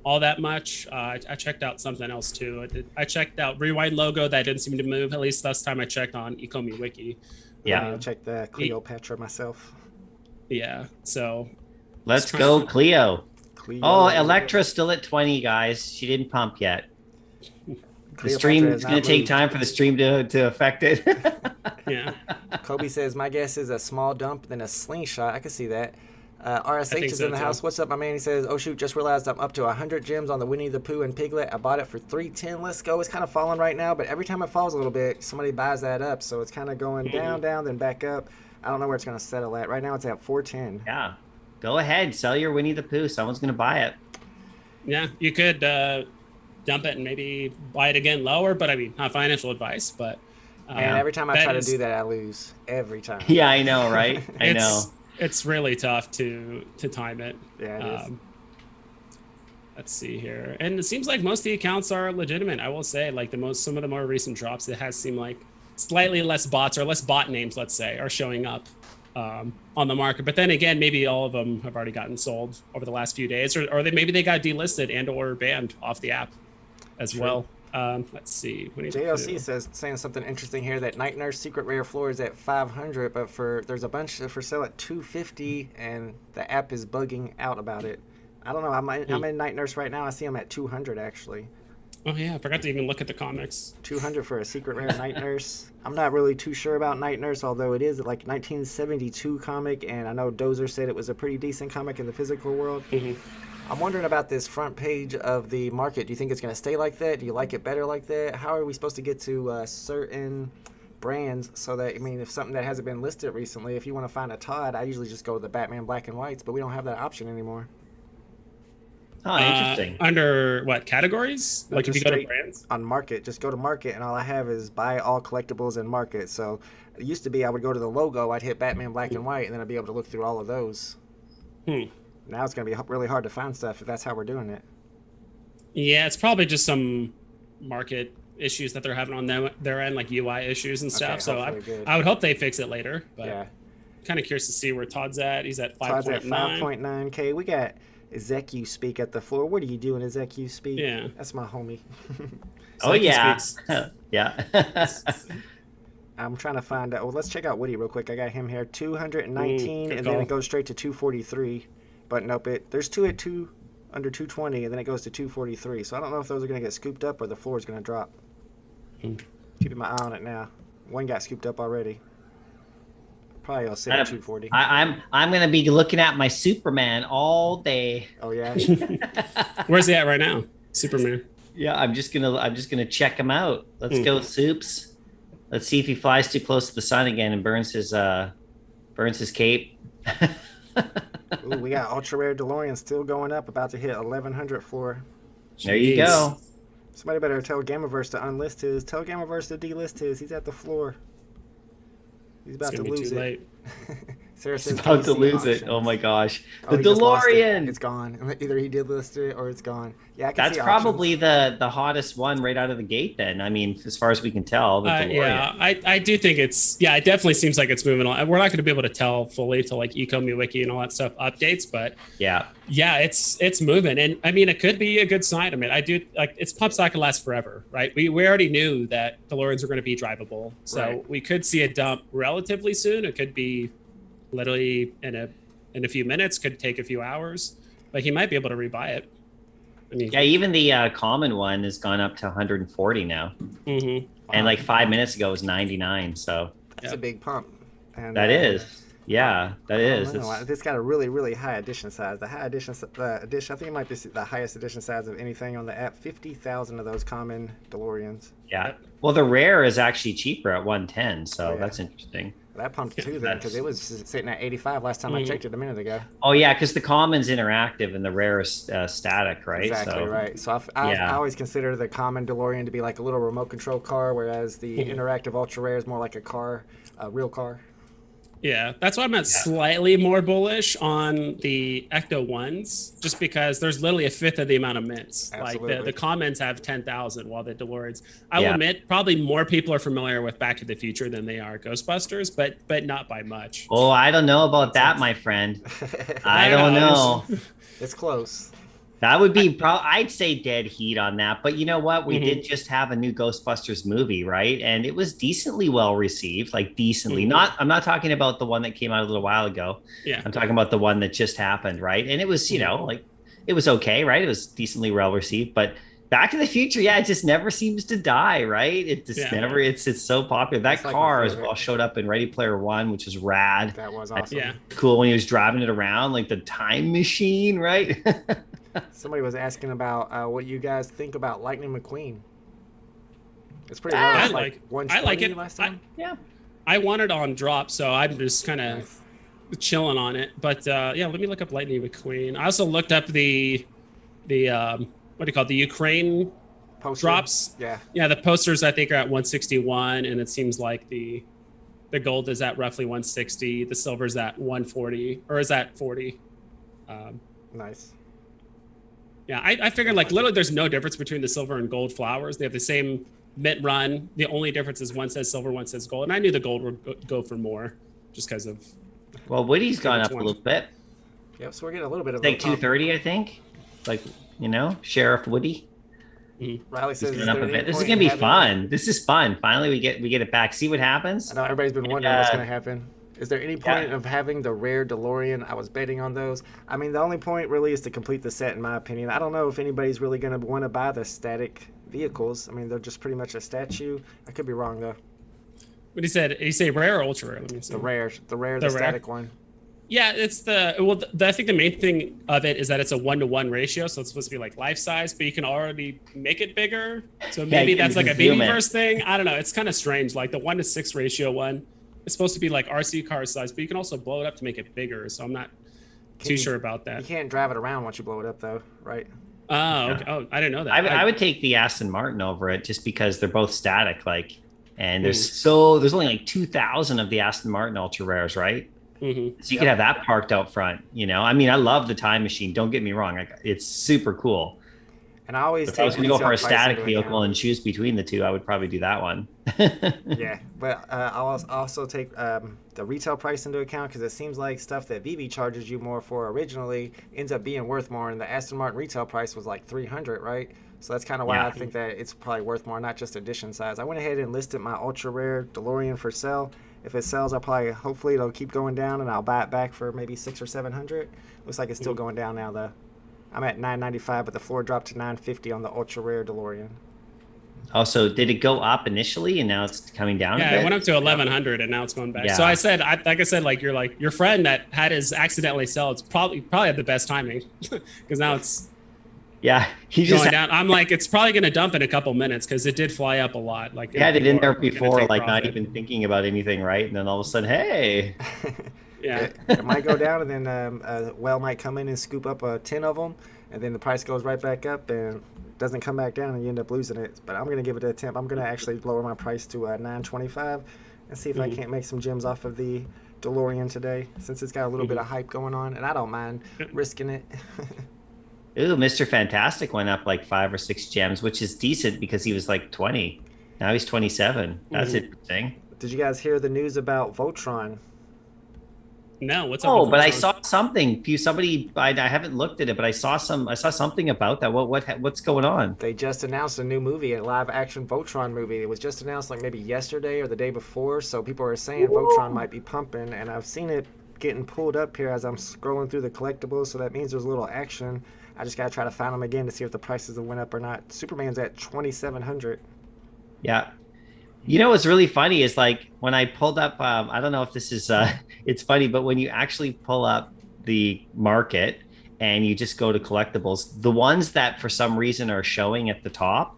all that much. I checked out something else too. I checked out Rewind logo. That didn't seem to move. At least last time I checked on Ecomi Wiki. Yeah. I'll check the Cleopatra myself. Yeah. So Let's go, Cleo. Cleo. Oh, Electra's still at 20, guys. She didn't pump yet. The stream is going to take time for the stream to affect it. yeah. Kobe says, my guess is a small dump, then a slingshot. I can see that. RSH is so, in the too. house. What's up, my man? He says, oh, shoot, just realized I'm up to 100 gems on the Winnie the Pooh and Piglet. I bought it for 310. Let's go. It's kind of falling right now, but every time it falls a little bit, somebody buys that up. So it's kind of going down, then back up. I don't know where it's going to settle at. Right now it's at 410. Yeah. Go ahead. Sell your Winnie the Pooh. Someone's going to buy it. Yeah. You could dump it and maybe buy it again lower, but I mean, not financial advice, but. And every time I try to do that, I lose. Every time. Yeah, I know, right? I know. It's really tough to time it. Yeah, it is. Let's see here, and it seems like most of the accounts are legitimate. I will say, like some of the more recent drops, it has seemed like slightly less bots or less bot names, let's say, are showing up on the market. But then again, maybe all of them have already gotten sold over the last few days, or maybe they got delisted and or banned off the app as well. Let's see. JLC says saying something interesting here that Night Nurse Secret Rare floor is at 500, but there's a bunch for sale at 250, and the app is bugging out about it. I don't know. I'm in Night Nurse right now. I see them at 200 actually. Oh yeah, I forgot to even look at the comics. 200 for a Secret Rare Night Nurse. I'm not really too sure about Night Nurse, although it is like 1972 comic, and I know Dozer said it was a pretty decent comic in the physical world. I'm wondering about this front page of the market. Do you think it's going to stay like that? Do you like it better like that? How are we supposed to get to certain brands so that, if something that hasn't been listed recently, if you want to find a Todd, I usually just go to the Batman Black and Whites, but we don't have that option anymore. Oh, interesting. Under what categories? Like if you go to brands? On market, just go to market, and all I have is buy all collectibles and market. So it used to be I would go to the logo, I'd hit Batman Black and White, and then I'd be able to look through all of those. Now it's going to be really hard to find stuff if that's how we're doing it. Yeah, it's probably just some market issues that they're having on their end, like UI issues and stuff. So I would hope they fix it later. But yeah. Kind of curious to see where Todd's at. He's at 5.9. Todd's at 5.9K. We got Ezekiel Speak at the floor. What are you doing, Ezekiel Speak? Yeah. That's my homie. Oh, yeah. Yeah. I'm trying to find out. Well, let's check out Woody real quick. I got him here, 219, and then it goes straight to 243. But nope, there's two at under 220, and then it goes to 243. So I don't know if those are going to get scooped up or the floor is going to drop. Keeping my eye on it now. One got scooped up already. Probably I'll sit at 240. I'm going to be looking at my Superman all day. Oh yeah. Where's he at right now, Superman? Yeah, I'm just gonna check him out. Let's go, Soups. Let's see if he flies too close to the sun again and burns his cape. Ooh, we got ultra rare DeLorean still going up, about to hit 1100 floor. There you go. Somebody better tell Gamaverse to unlist his. Tell Gamaverse to delist his. He's at the floor. He's about to lose it. Late. Sarah He's says, about to "KC lose it. auctions." Oh my gosh. Oh, The he just lost it. DeLorean. It's gone. Either he did list it or it's gone. Yeah, I can That's see probably auctions. the hottest one right out of the gate then. I mean, as far as we can tell, the DeLorean. Yeah, I do think it's, yeah, it definitely seems like it's moving on. We're not going to be able to tell fully till like EcoMiWiki and all that stuff updates, but Yeah. yeah, it's moving. And I mean, it could be a good sign. I mean, I do like it's pumps not going to last forever, right? We already knew that DeLoreans are going to be drivable. So Right. we could see a dump relatively soon. It could be literally in a few minutes, could take a few hours. Like he might be able to rebuy it. I mean, Yeah, even the common one has gone up to 140 now. mhm. And like 5 minutes ago it was 99. So That's Yeah. a big pump. And, that is. Yeah, that I don't is. know. It's, It's got a really, really high edition size. The high edition, edition, I think it might be the highest edition size of anything on the app. 50,000 of those common DeLoreans. yeah. Well, the rare is actually cheaper at 110. So Oh, yeah. that's interesting. That pumped too then because it was sitting at 85 last time I checked it a minute ago. Oh yeah, because the common's interactive and the rare is static, right? Exactly So, right. So I Yeah. always consider the common DeLorean to be like a little remote control car, whereas the interactive ultra rare is more like a car, a real car. Yeah, that's why I'm at slightly more bullish on the Ecto ones, just because there's literally a fifth of the amount of mints. Absolutely. Like the commons have 10,000, while the DeLoreans, I will Yeah. admit, probably more people are familiar with Back to the Future than they are Ghostbusters, but not by much. Oh, I don't know about that, my friend. I I don't know. know. It's close. That would be I'd say dead heat on that. But you know what? We did just have a new Ghostbusters movie, right? And it was decently well received, like decently. I'm not talking about the one that came out a little while ago. Yeah. I'm talking about the one that just happened, right? And it was, you know, like it was okay, right? It was decently well received, but Back to the Future, yeah, it just never seems to die, right? It just never. It's so popular. That It's like car my as favorite. well showed up in Ready Player One, which was rad. That was awesome. Yeah. Cool when he was driving it around like the time machine, right? Somebody was asking about what you guys think about Lightning McQueen. It's pretty low. I It's like- I 120 like it. last time. Yeah. I want it on drop, so I'm just kind of Nice. chilling on it. But yeah, let me look up Lightning McQueen. I also looked up the what do you call it? The Ukraine Poster. drops. Yeah. Yeah, the posters I think are at 161, and it seems like the gold is at roughly 160. The silver's at 140, or is that 40? Nice. Yeah, I figured like literally there's no difference between the silver and gold flowers. They have the same mint run. The only difference is one says silver, one says gold. And I knew the gold would go for more just because of. Well, Woody's gone up a 20. little bit. Yep. So we're getting a little bit of Like a pump. 230, I think. Like, you know, Sheriff Woody. Riley He's says, going "Is up there a any bit. This is point gonna be in having-" fun. This is fun. Finally, we get it back. See what happens. I know everybody's been wondering what's Yeah. going to happen. Is there any point of having the rare DeLorean? I was betting on those. I mean, the only point really is to complete the set, in my opinion. I don't know if anybody's really going to want to buy the static vehicles. I mean, they're just pretty much a statue. I could be wrong though. What he said? He say rare or ultra rare? Let me see. The rare, the rare? static one. Yeah, it's I think the main thing of it is that it's a 1-to-1 ratio, so it's supposed to be like life size, but you can already make it bigger. So maybe you can that's like a zoom it. VeVe thing. I don't know. It's kind of strange. Like the 1-to-6 ratio one, it's supposed to be like RC car size, but you can also blow it up to make it bigger. So I'm not too you- sure about You that. can't drive it around once you blow it up though, right? Oh, okay. Oh, I didn't know that. I would take the Aston Martin over it just because they're both static. Like, and there's Hmm. there's only like 2,000 of the Aston Martin Ultra Rares, right? Mhm. So you could have that parked out front. You know, I mean, I love the time machine. Don't get me wrong. Like, it's super cool. And I always If I was going to go retail for a price static into vehicle account. and choose between the two, I would probably do that one. Yeah, but I'll also take the retail price into account because it seems like stuff that VeVe charges you more for originally ends up being worth more, and the Aston Martin retail price was like 300, right? So that's kind of why Yeah. I think that it's probably worth more, not just edition size. I went ahead and listed my ultra rare DeLorean for sale. If it sells, hopefully it'll keep going down, and I'll buy it back for maybe 600 or 700. Looks like it's still going down now though. I'm at 995, but the floor dropped to 950 on the ultra rare DeLorean. Also, did it go up initially and now it's coming down? Yeah, a bit? it went up to 1,100 and now it's going back. Yeah. So I said, like I said, your friend that had his accidentally sell, it's probably had the best timing because now it's Yeah, he just going down. I'm like, it's probably going to dump in a couple minutes because it did fly up a lot. Like had it in there people are gonna before, take like not profit. even thinking about anything, right? And then all of a sudden, hey, Yeah. It might go down, and then a whale might come in and scoop up 10 of them, and then the price goes right back up and doesn't come back down, and you end up losing it. But I'm going to give it an attempt. I'm going to actually lower my price to 925 and see if I can't make some gems off of the DeLorean today since it's got a little bit of hype going on, and I don't mind risking it. Ooh, Mr. Fantastic went up like 5 or 6 gems, which is decent because he was like 20. Now he's 27. That's interesting. Did you guys hear the news about Voltron? No, what's up? Oh, with but I Voltron? saw something. I haven't looked at it, but I saw something about that. What's going on? They just announced a new movie, a live-action Voltron movie. It was just announced like maybe yesterday or the day before, so people are saying Voltron might be pumping, and I've seen it getting pulled up here as I'm scrolling through the collectibles, so that means there's a little action. I just gotta try to find them again to see if the prices have went up or not. Superman's at 2,700. Yeah. You know what's really funny is like when I pulled up, I don't know if this is, it's funny, but when you actually pull up the market and you just go to collectibles, the ones that for some reason are showing at the top,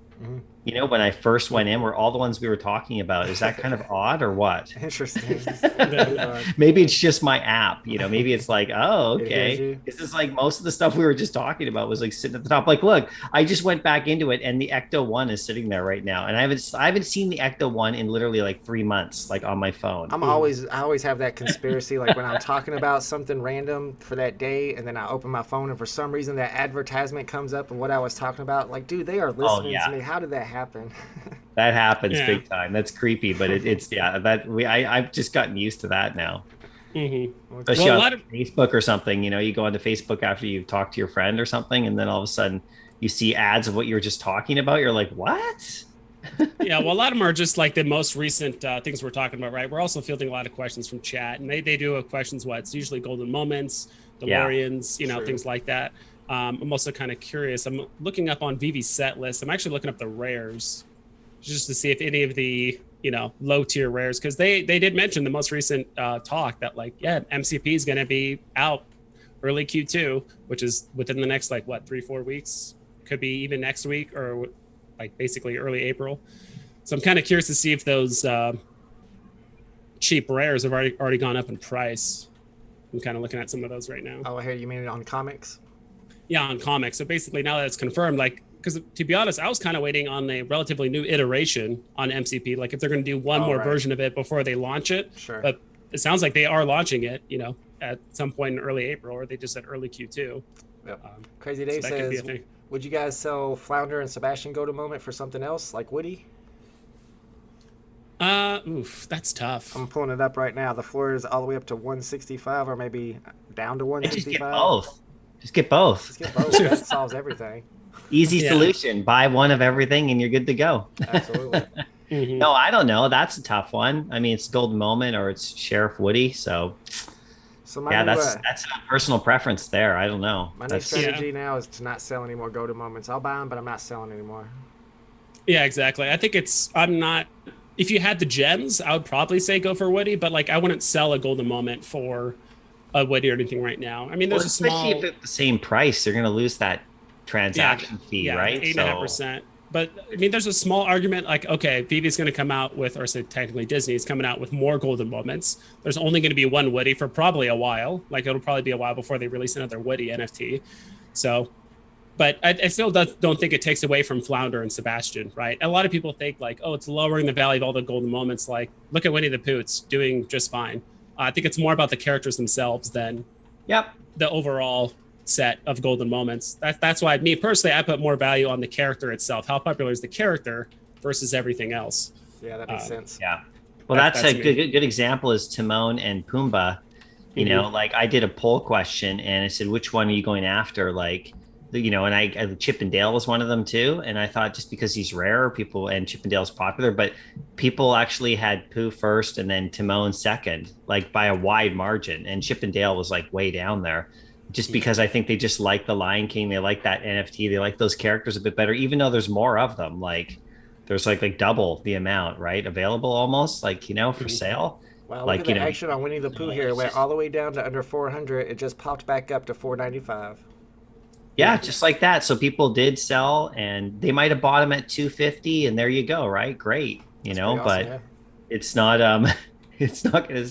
you know, when I first went in were all the ones we were talking about. Is that kind of odd or what? Interesting. Maybe it's just my app, you know, maybe it's like, oh, It hears okay. you. This is like most of the stuff we were just talking about was like sitting at the top. Like, look, I just went back into it and the Ecto 1 is sitting there right now. And I haven't seen the Ecto 1 in literally like 3 months, like on my phone. I always have that conspiracy, like when I'm talking about something random for that day, and then I open my phone, and for some reason that advertisement comes up of what I was talking about. Like, dude, they are listening to me. How did that happen? That happens Yeah. big time. That's creepy, but it's I've just gotten used to that now. Especially Well, a on lot of- Facebook or something, you know, you go onto Facebook after you've talked to your friend or something, and then all of a sudden you see ads of what you were just talking about. You're like, what? Yeah, well, a lot of them are just like the most recent things we're talking about, right? We're also fielding a lot of questions from chat, and they do have questions. It's usually golden moments, DeLoreans, True. things like that. I'm also kind of curious. I'm looking up on VeVe's set list. I'm actually looking up the rares just to see if any of the low tier rares, because they did mention the most recent talk that MCP is going to be out early Q2, which is within the next 3-4 weeks, could be even next week or basically early April. So I'm kind of curious to see if those cheap rares have already gone up in price. I'm kind of looking at some of those right now. Oh, I hear you mean it on comics? Yeah, on comics. So basically now that it's confirmed, because to be honest, I was kind of waiting on a relatively new iteration on MCP, if they're going to do one more version of it before they launch it. Sure. But it sounds like they are launching it, at some point in early April, or they just said early Q2. Yep. Crazy Dave so that could be a says, thing. would you guys sell Flounder and Sebastian Go to Moment for something else, like Woody? That's tough. I'm pulling it up right now. The floor is all the way up to 165, or maybe down to Just 165. get both. Just get both. Just get both. That solves everything. Easy Yeah. solution. Buy one of everything and you're good to go. Absolutely. No, I don't know. That's a tough one. I mean, it's Golden Moment or it's Sheriff Woody. So So my yeah, new, that's a personal preference there. I don't know. my new That's, strategy now is to not sell any more Go to Moments. I'll buy them, but I'm not selling anymore. Yeah, exactly. I think I'm not. If you had the gems, I would probably say go for Woody, but I wouldn't sell a golden moment for a Woody or anything right now. I mean, well, there's a especially small, if it's the same price, they're going to lose that transaction fee, right? 8.5%. But I mean, there's a small argument okay, VeVe's going to come out with, or say technically Disney is coming out with more golden moments. There's only going to be one Woody for probably a while. It'll probably be a while before they release another Woody NFT. So, but I still don't think it takes away from Flounder and Sebastian, right? A lot of people think it's lowering the value of all the golden moments. Look at Winnie the Pooh, it's doing just fine. I think it's more about the characters themselves than the overall set of golden moments. That's why, me personally, I put more value on the character itself. How popular is the character versus everything else? Yeah, that makes sense. Yeah. Well, that's a good example is Timon and Pumbaa. You know, I did a poll question and I said, which one are you going after? And Chip and Dale was one of them too. And I thought just because he's rare, and Chip and Dale's popular, but people actually had Pooh first and then Timon second, by a wide margin. And Chip and Dale was way down there. Just because I think they just like the Lion King, they like that NFT, they like those characters a bit better, even though there's more of them. There's double the amount, right? Available almost, for sale. Wow, look at the action on Winnie the Pooh here. It went all the way down to under 400. It just popped back up to 495. Yeah, just like that. So people did sell, and they might have bought them at 250, and there you go, right? Great, but awesome, yeah. it's not. It's not gonna,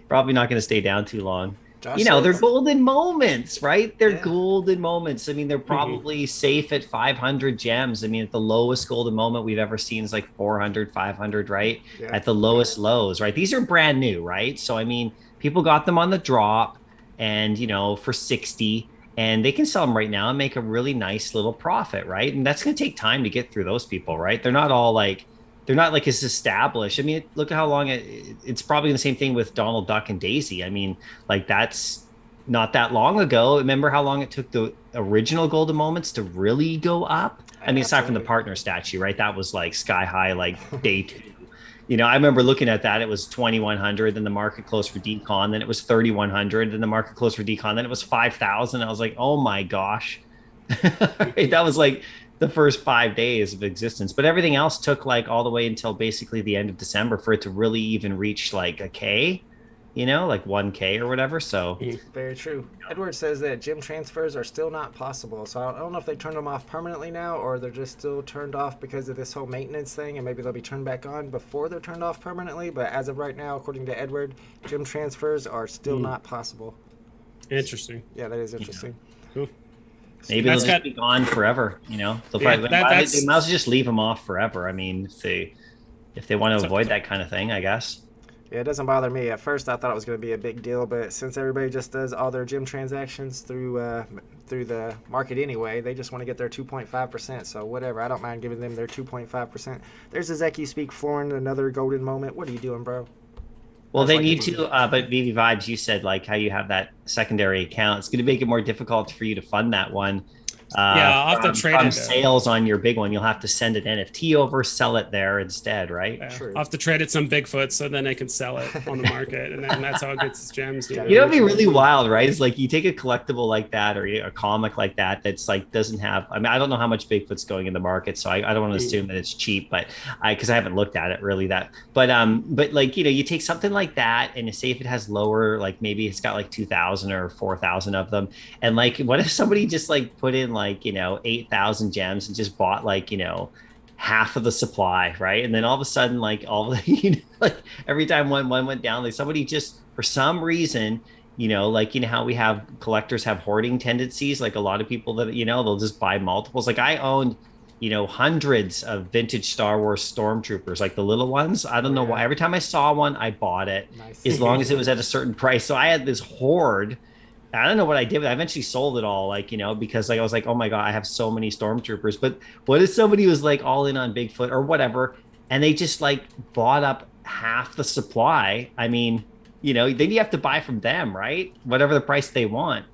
probably not gonna stay down too long. Josh you know, they're says- golden moments, right? They're Yeah. golden moments. I mean, they're probably safe at 500 gems. I mean, at the lowest golden moment we've ever seen is like 400, 500, right? Yeah. At the lowest lows, right? These are brand new, right? So, I mean, people got them on the drop and, you know, for 60, and they can sell them right now and make a really nice little profit, right? And that's going to take time to get through those people, right? They're not all like, they're not like as established. I mean, look at how long it's probably the same thing with Donald Duck and Daisy. I mean, like that's not that long ago. Remember how long it took the original golden moments to really go up? I mean, aside from the partner statue, right? That was like sky high, like day 2. You know, I remember looking at that. It was 2,100, then the market closed for decon, then it was 3,100, then the market closed for decon, then it was 5,000. I was like, oh my gosh. That was like the first 5 days of existence, but everything else took like all the way until basically the end of December for it to really even reach like a K, you know, like 1K or whatever. So Very true. Edward says that gym transfers are still not possible. So I don't know if they turned them off permanently now or they're just still turned off because of this whole maintenance thing, and maybe they'll be turned back on before they're turned off permanently. But as of right now, according to Edward, gym transfers are still not possible. Interesting. Yeah, that is interesting. Cool. maybe they'll just be gone forever, you know. They'll probably they might as well just leave them off forever. I mean, if they want to avoid that kind of thing, I guess. Yeah, it doesn't bother me. At first, I thought it was going to be a big deal, but since everybody just does all their gym transactions through the market anyway, they just want to get their 2.5%. So whatever, I don't mind giving them their 2.5%. There's a Zeki Speak Florin, another golden moment. What are you doing, bro? Well, they need to, but VeVe Vibes, you said like how you have that secondary account. It's going to make it more difficult for you to fund that one. I'll have to trade from it. Sales on your big one. You'll have to send an NFT over, sell it there instead, right? Yeah. True. I'll have to trade it some Bigfoot so then I can sell it on the market, and then that's how it gets its gems. Dude. You know, it'd be really wild, right? It's like you take a collectible like that or a comic like that that's like doesn't have. I mean, I don't know how much Bigfoot's going in the market, so I don't want to assume that it's cheap, but because I haven't looked at it really that. But like you know, you take something like that and say if it has lower, like maybe it's got like 2,000 or 4,000 of them, and like what if somebody just like put in like 8,000 gems and just bought like half of the supply, right? And then all of a sudden, like like every time one went down, like somebody just for some reason, like how we have collectors have hoarding tendencies, like a lot of people that they'll just buy multiples. Like I owned hundreds of vintage Star Wars stormtroopers, like the little ones. I don't know why. Every time I saw one, I bought it. Nice. As long as it was at a certain price. So I had this hoard. I don't know what I did, but I eventually sold it all, because I was like, oh my God, I have so many stormtroopers. But what if somebody was like all in on Bigfoot or whatever, and they just like bought up half the supply? I mean, then you have to buy from them, right? Whatever the price they want.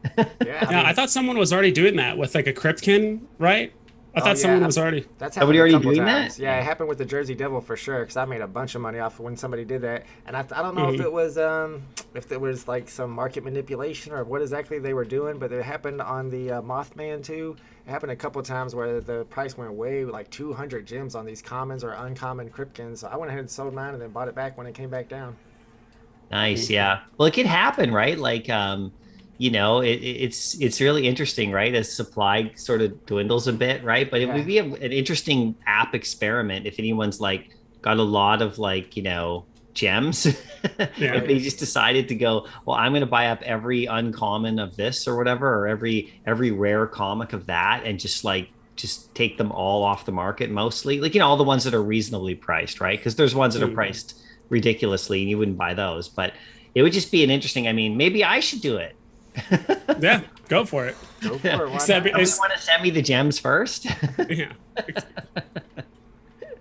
Yeah, I thought someone was already doing that with like a Cryptkin, right? I thought someone was already. That's somebody happened already a couple doing times. that. Yeah, it happened with the Jersey Devil for sure. Because I made a bunch of money off of when somebody did that, and I don't know if it was like some market manipulation or what exactly they were doing, but it happened on the Mothman too. It happened a couple times where the price went way like 200 gems on these commons or uncommon Cryptkins. So I went ahead and sold mine and then bought it back when it came back down. Nice, yeah. Well, it could happen, right? Like, it's really interesting, right? As supply sort of dwindles a bit, right? But it would be an interesting app experiment if anyone's like got a lot of like gems. If they just decided to go, well, I'm going to buy up every uncommon of this or whatever, or every rare comic of that, and just take them all off the market, mostly like all the ones that are reasonably priced, right? Because there's ones that are priced ridiculously and you wouldn't buy those, but it would just be an interesting. I mean, maybe I should do it. Yeah, go for it. Go for it. Why not? You want to send me the gems first? Yeah.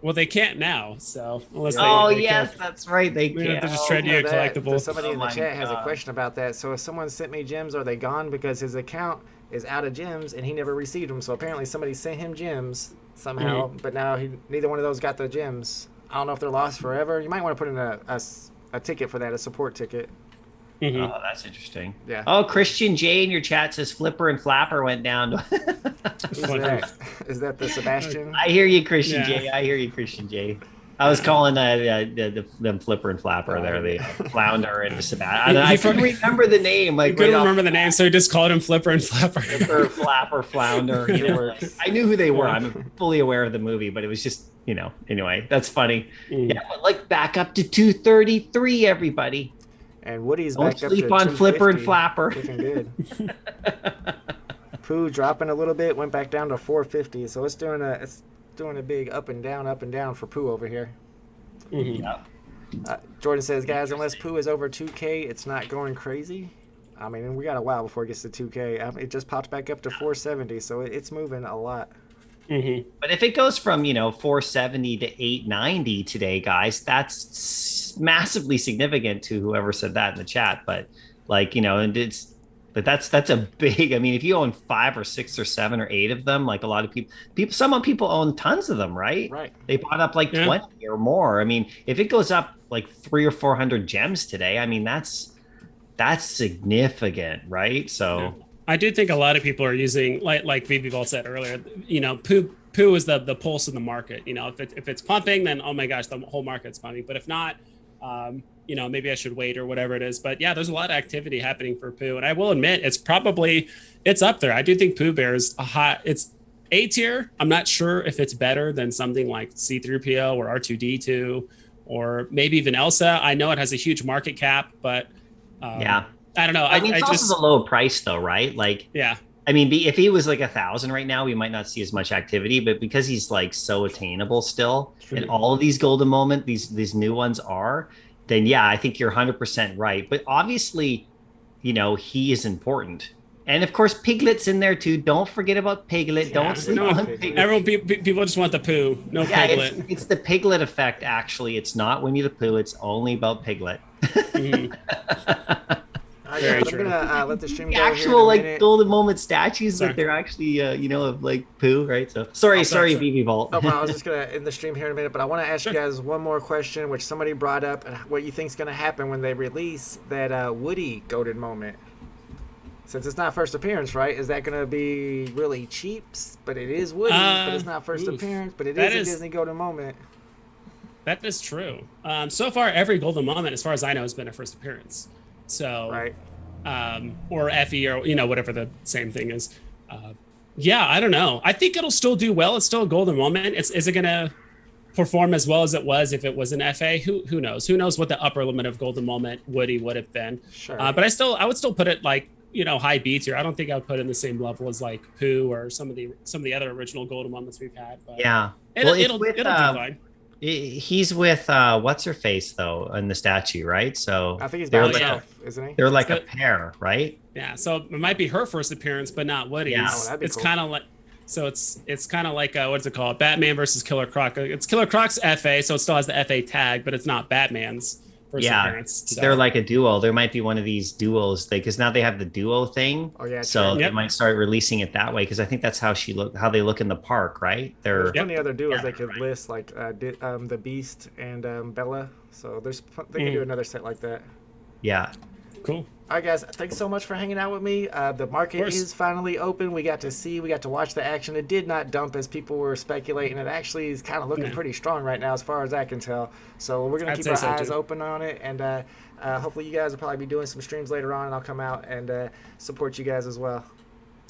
Well, they can't now, so unless they yes, that's right. They can't. have to just trade you a collectible. Somebody in the chat has a question about that. So if someone sent me gems, are they gone because his account is out of gems and he never received them? So apparently somebody sent him gems somehow, but now neither one of those got the gems. I don't know if they're lost forever. You might want to put in a ticket for that, a support ticket. Oh, that's interesting. Yeah. Oh, Christian J in your chat says Flipper and Flapper went down. Who's that? Is that the Sebastian? I hear you, Christian J. I hear you, Christian J. I was calling them Flipper and Flapper there, the Flounder and the Sebastian. I couldn't remember the name. Like, couldn't remember the name, so he just called him Flipper and Flapper. Flipper, Flapper, Flounder. I knew who they were. I'm fully aware of the movie, but it was just, anyway, that's funny. Yeah, but like back up to 233, everybody. And Woody's Don't back up sleep to on Flipper and 250, Flapper. looking good. Pooh dropping a little bit, went back down to 450. So it's doing a big up and down for Pooh over here. Mhm. Yeah. Jordan says, guys, unless Pooh is over 2K, it's not going crazy. I mean, we got a while before it gets to 2K. It just popped back up to 470, so it's moving a lot. Mm-hmm. But if it goes from 470 to 890 today, guys, that's massively significant to whoever said that in the chat. But that's a big. I mean, if you own 5 or 6 or 7 or 8 of them, like a lot of some people own tons of them, right? Right. They bought up like 20 or more. I mean, if it goes up like 300 or 400 gems today, I mean that's significant, right? So. Yeah. I do think a lot of people are using, like VeVe Vault said earlier, Pooh is the pulse of the market. If it's pumping, then oh my gosh, the whole market's pumping. But if not, maybe I should wait or whatever it is. But yeah, there's a lot of activity happening for Pooh, and I will admit it's up there. I do think Pooh Bear is it's A tier. I'm not sure if it's better than something like C3PO or R2D2 or maybe even Elsa. I know it has a huge market cap, but yeah. I don't know. I mean, it's also the low price, though, right? Like, yeah. I mean, if he was like 1,000 right now, we might not see as much activity. But because he's like so attainable still, and all of these golden moment, these new ones are, then yeah, I think you're 100% right. But obviously, he is important, and of course, Piglet's in there too. Don't forget about Piglet. Don't sleep on Piglet. People just want the Pooh, no Piglet. It's the Piglet effect. Actually, it's not Winnie the Pooh. It's only about Piglet. I'm gonna let the stream go. Actual golden moment statues that they're actually of like Pooh, right? So sorry, VeVe Vault. No problem. I was just gonna end the stream here in a minute, but I want to ask you guys one more question, which somebody brought up, and what you think's gonna happen when they release that Woody golden moment. Since it's not first appearance, right? Is that gonna be really cheap? But it is Woody, but it's not first appearance, but it is a Disney golden moment. That is true. So far, every golden moment, as far as I know, has been a first appearance. So, right. Or FE or whatever the same thing is. I don't know. I think it'll still do well. It's still a golden moment. Is it gonna perform as well as it was if it was an FA? Who knows? Who knows what the upper limit of golden moment Woody would have been? Sure. But I would still put it like high B tier. I don't think I would put it in the same level as like Pooh or some of the other original golden moments we've had. But yeah, it'll do fine. He's with what's her face though in the statue, right? So I think he's by himself, isn't he? They're like a pair, right? Yeah, so it might be her first appearance, but not Woody's. Yeah, it's cool. Kind of like, so it's kind of like what's it called? Batman versus Killer Croc. It's Killer Croc's FA, so it still has the FA tag, but it's not Batman's first appearance. So. They're like a duo. There might be one of these duos because now they have the duo thing. Oh yeah. So they might start releasing it that way because I think that's how they look in the park, right? There's plenty other duos they could list, like the Beast and Bella. So they could do another set like that. Yeah. Cool. All right, guys. Thanks so much for hanging out with me. The market is finally open. We got to watch the action. It did not dump as people were speculating. It actually is kind of looking pretty strong right now, as far as I can tell. So we're gonna keep our eyes open on it, and hopefully you guys will probably be doing some streams later on, and I'll come out and support you guys as well.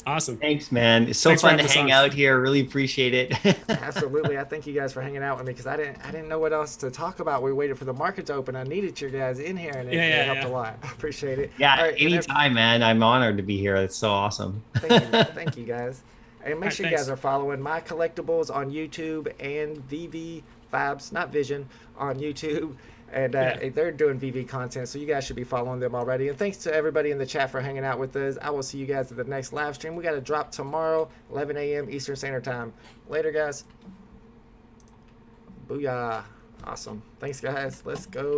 Awesome. Thanks, man. It's so fun to hang out here. Really appreciate it. Absolutely. I thank you guys for hanging out with me because I didn't know what else to talk about. We waited for the market to open. I needed you guys in here, and it helped a lot. I appreciate it. Yeah, anytime, man. I'm honored to be here. It's so awesome. Thank you, guys. And make sure you guys are following My Collectibles on YouTube and VeVe Vibes, not Vision, on YouTube. And they're doing VeVe content, so you guys should be following them already. And thanks to everybody in the chat for hanging out with us. I will see you guys at the next live stream. We got to drop tomorrow, 11 a.m. Eastern Standard Time. Later, guys. Booyah. Awesome. Thanks, guys. Let's go.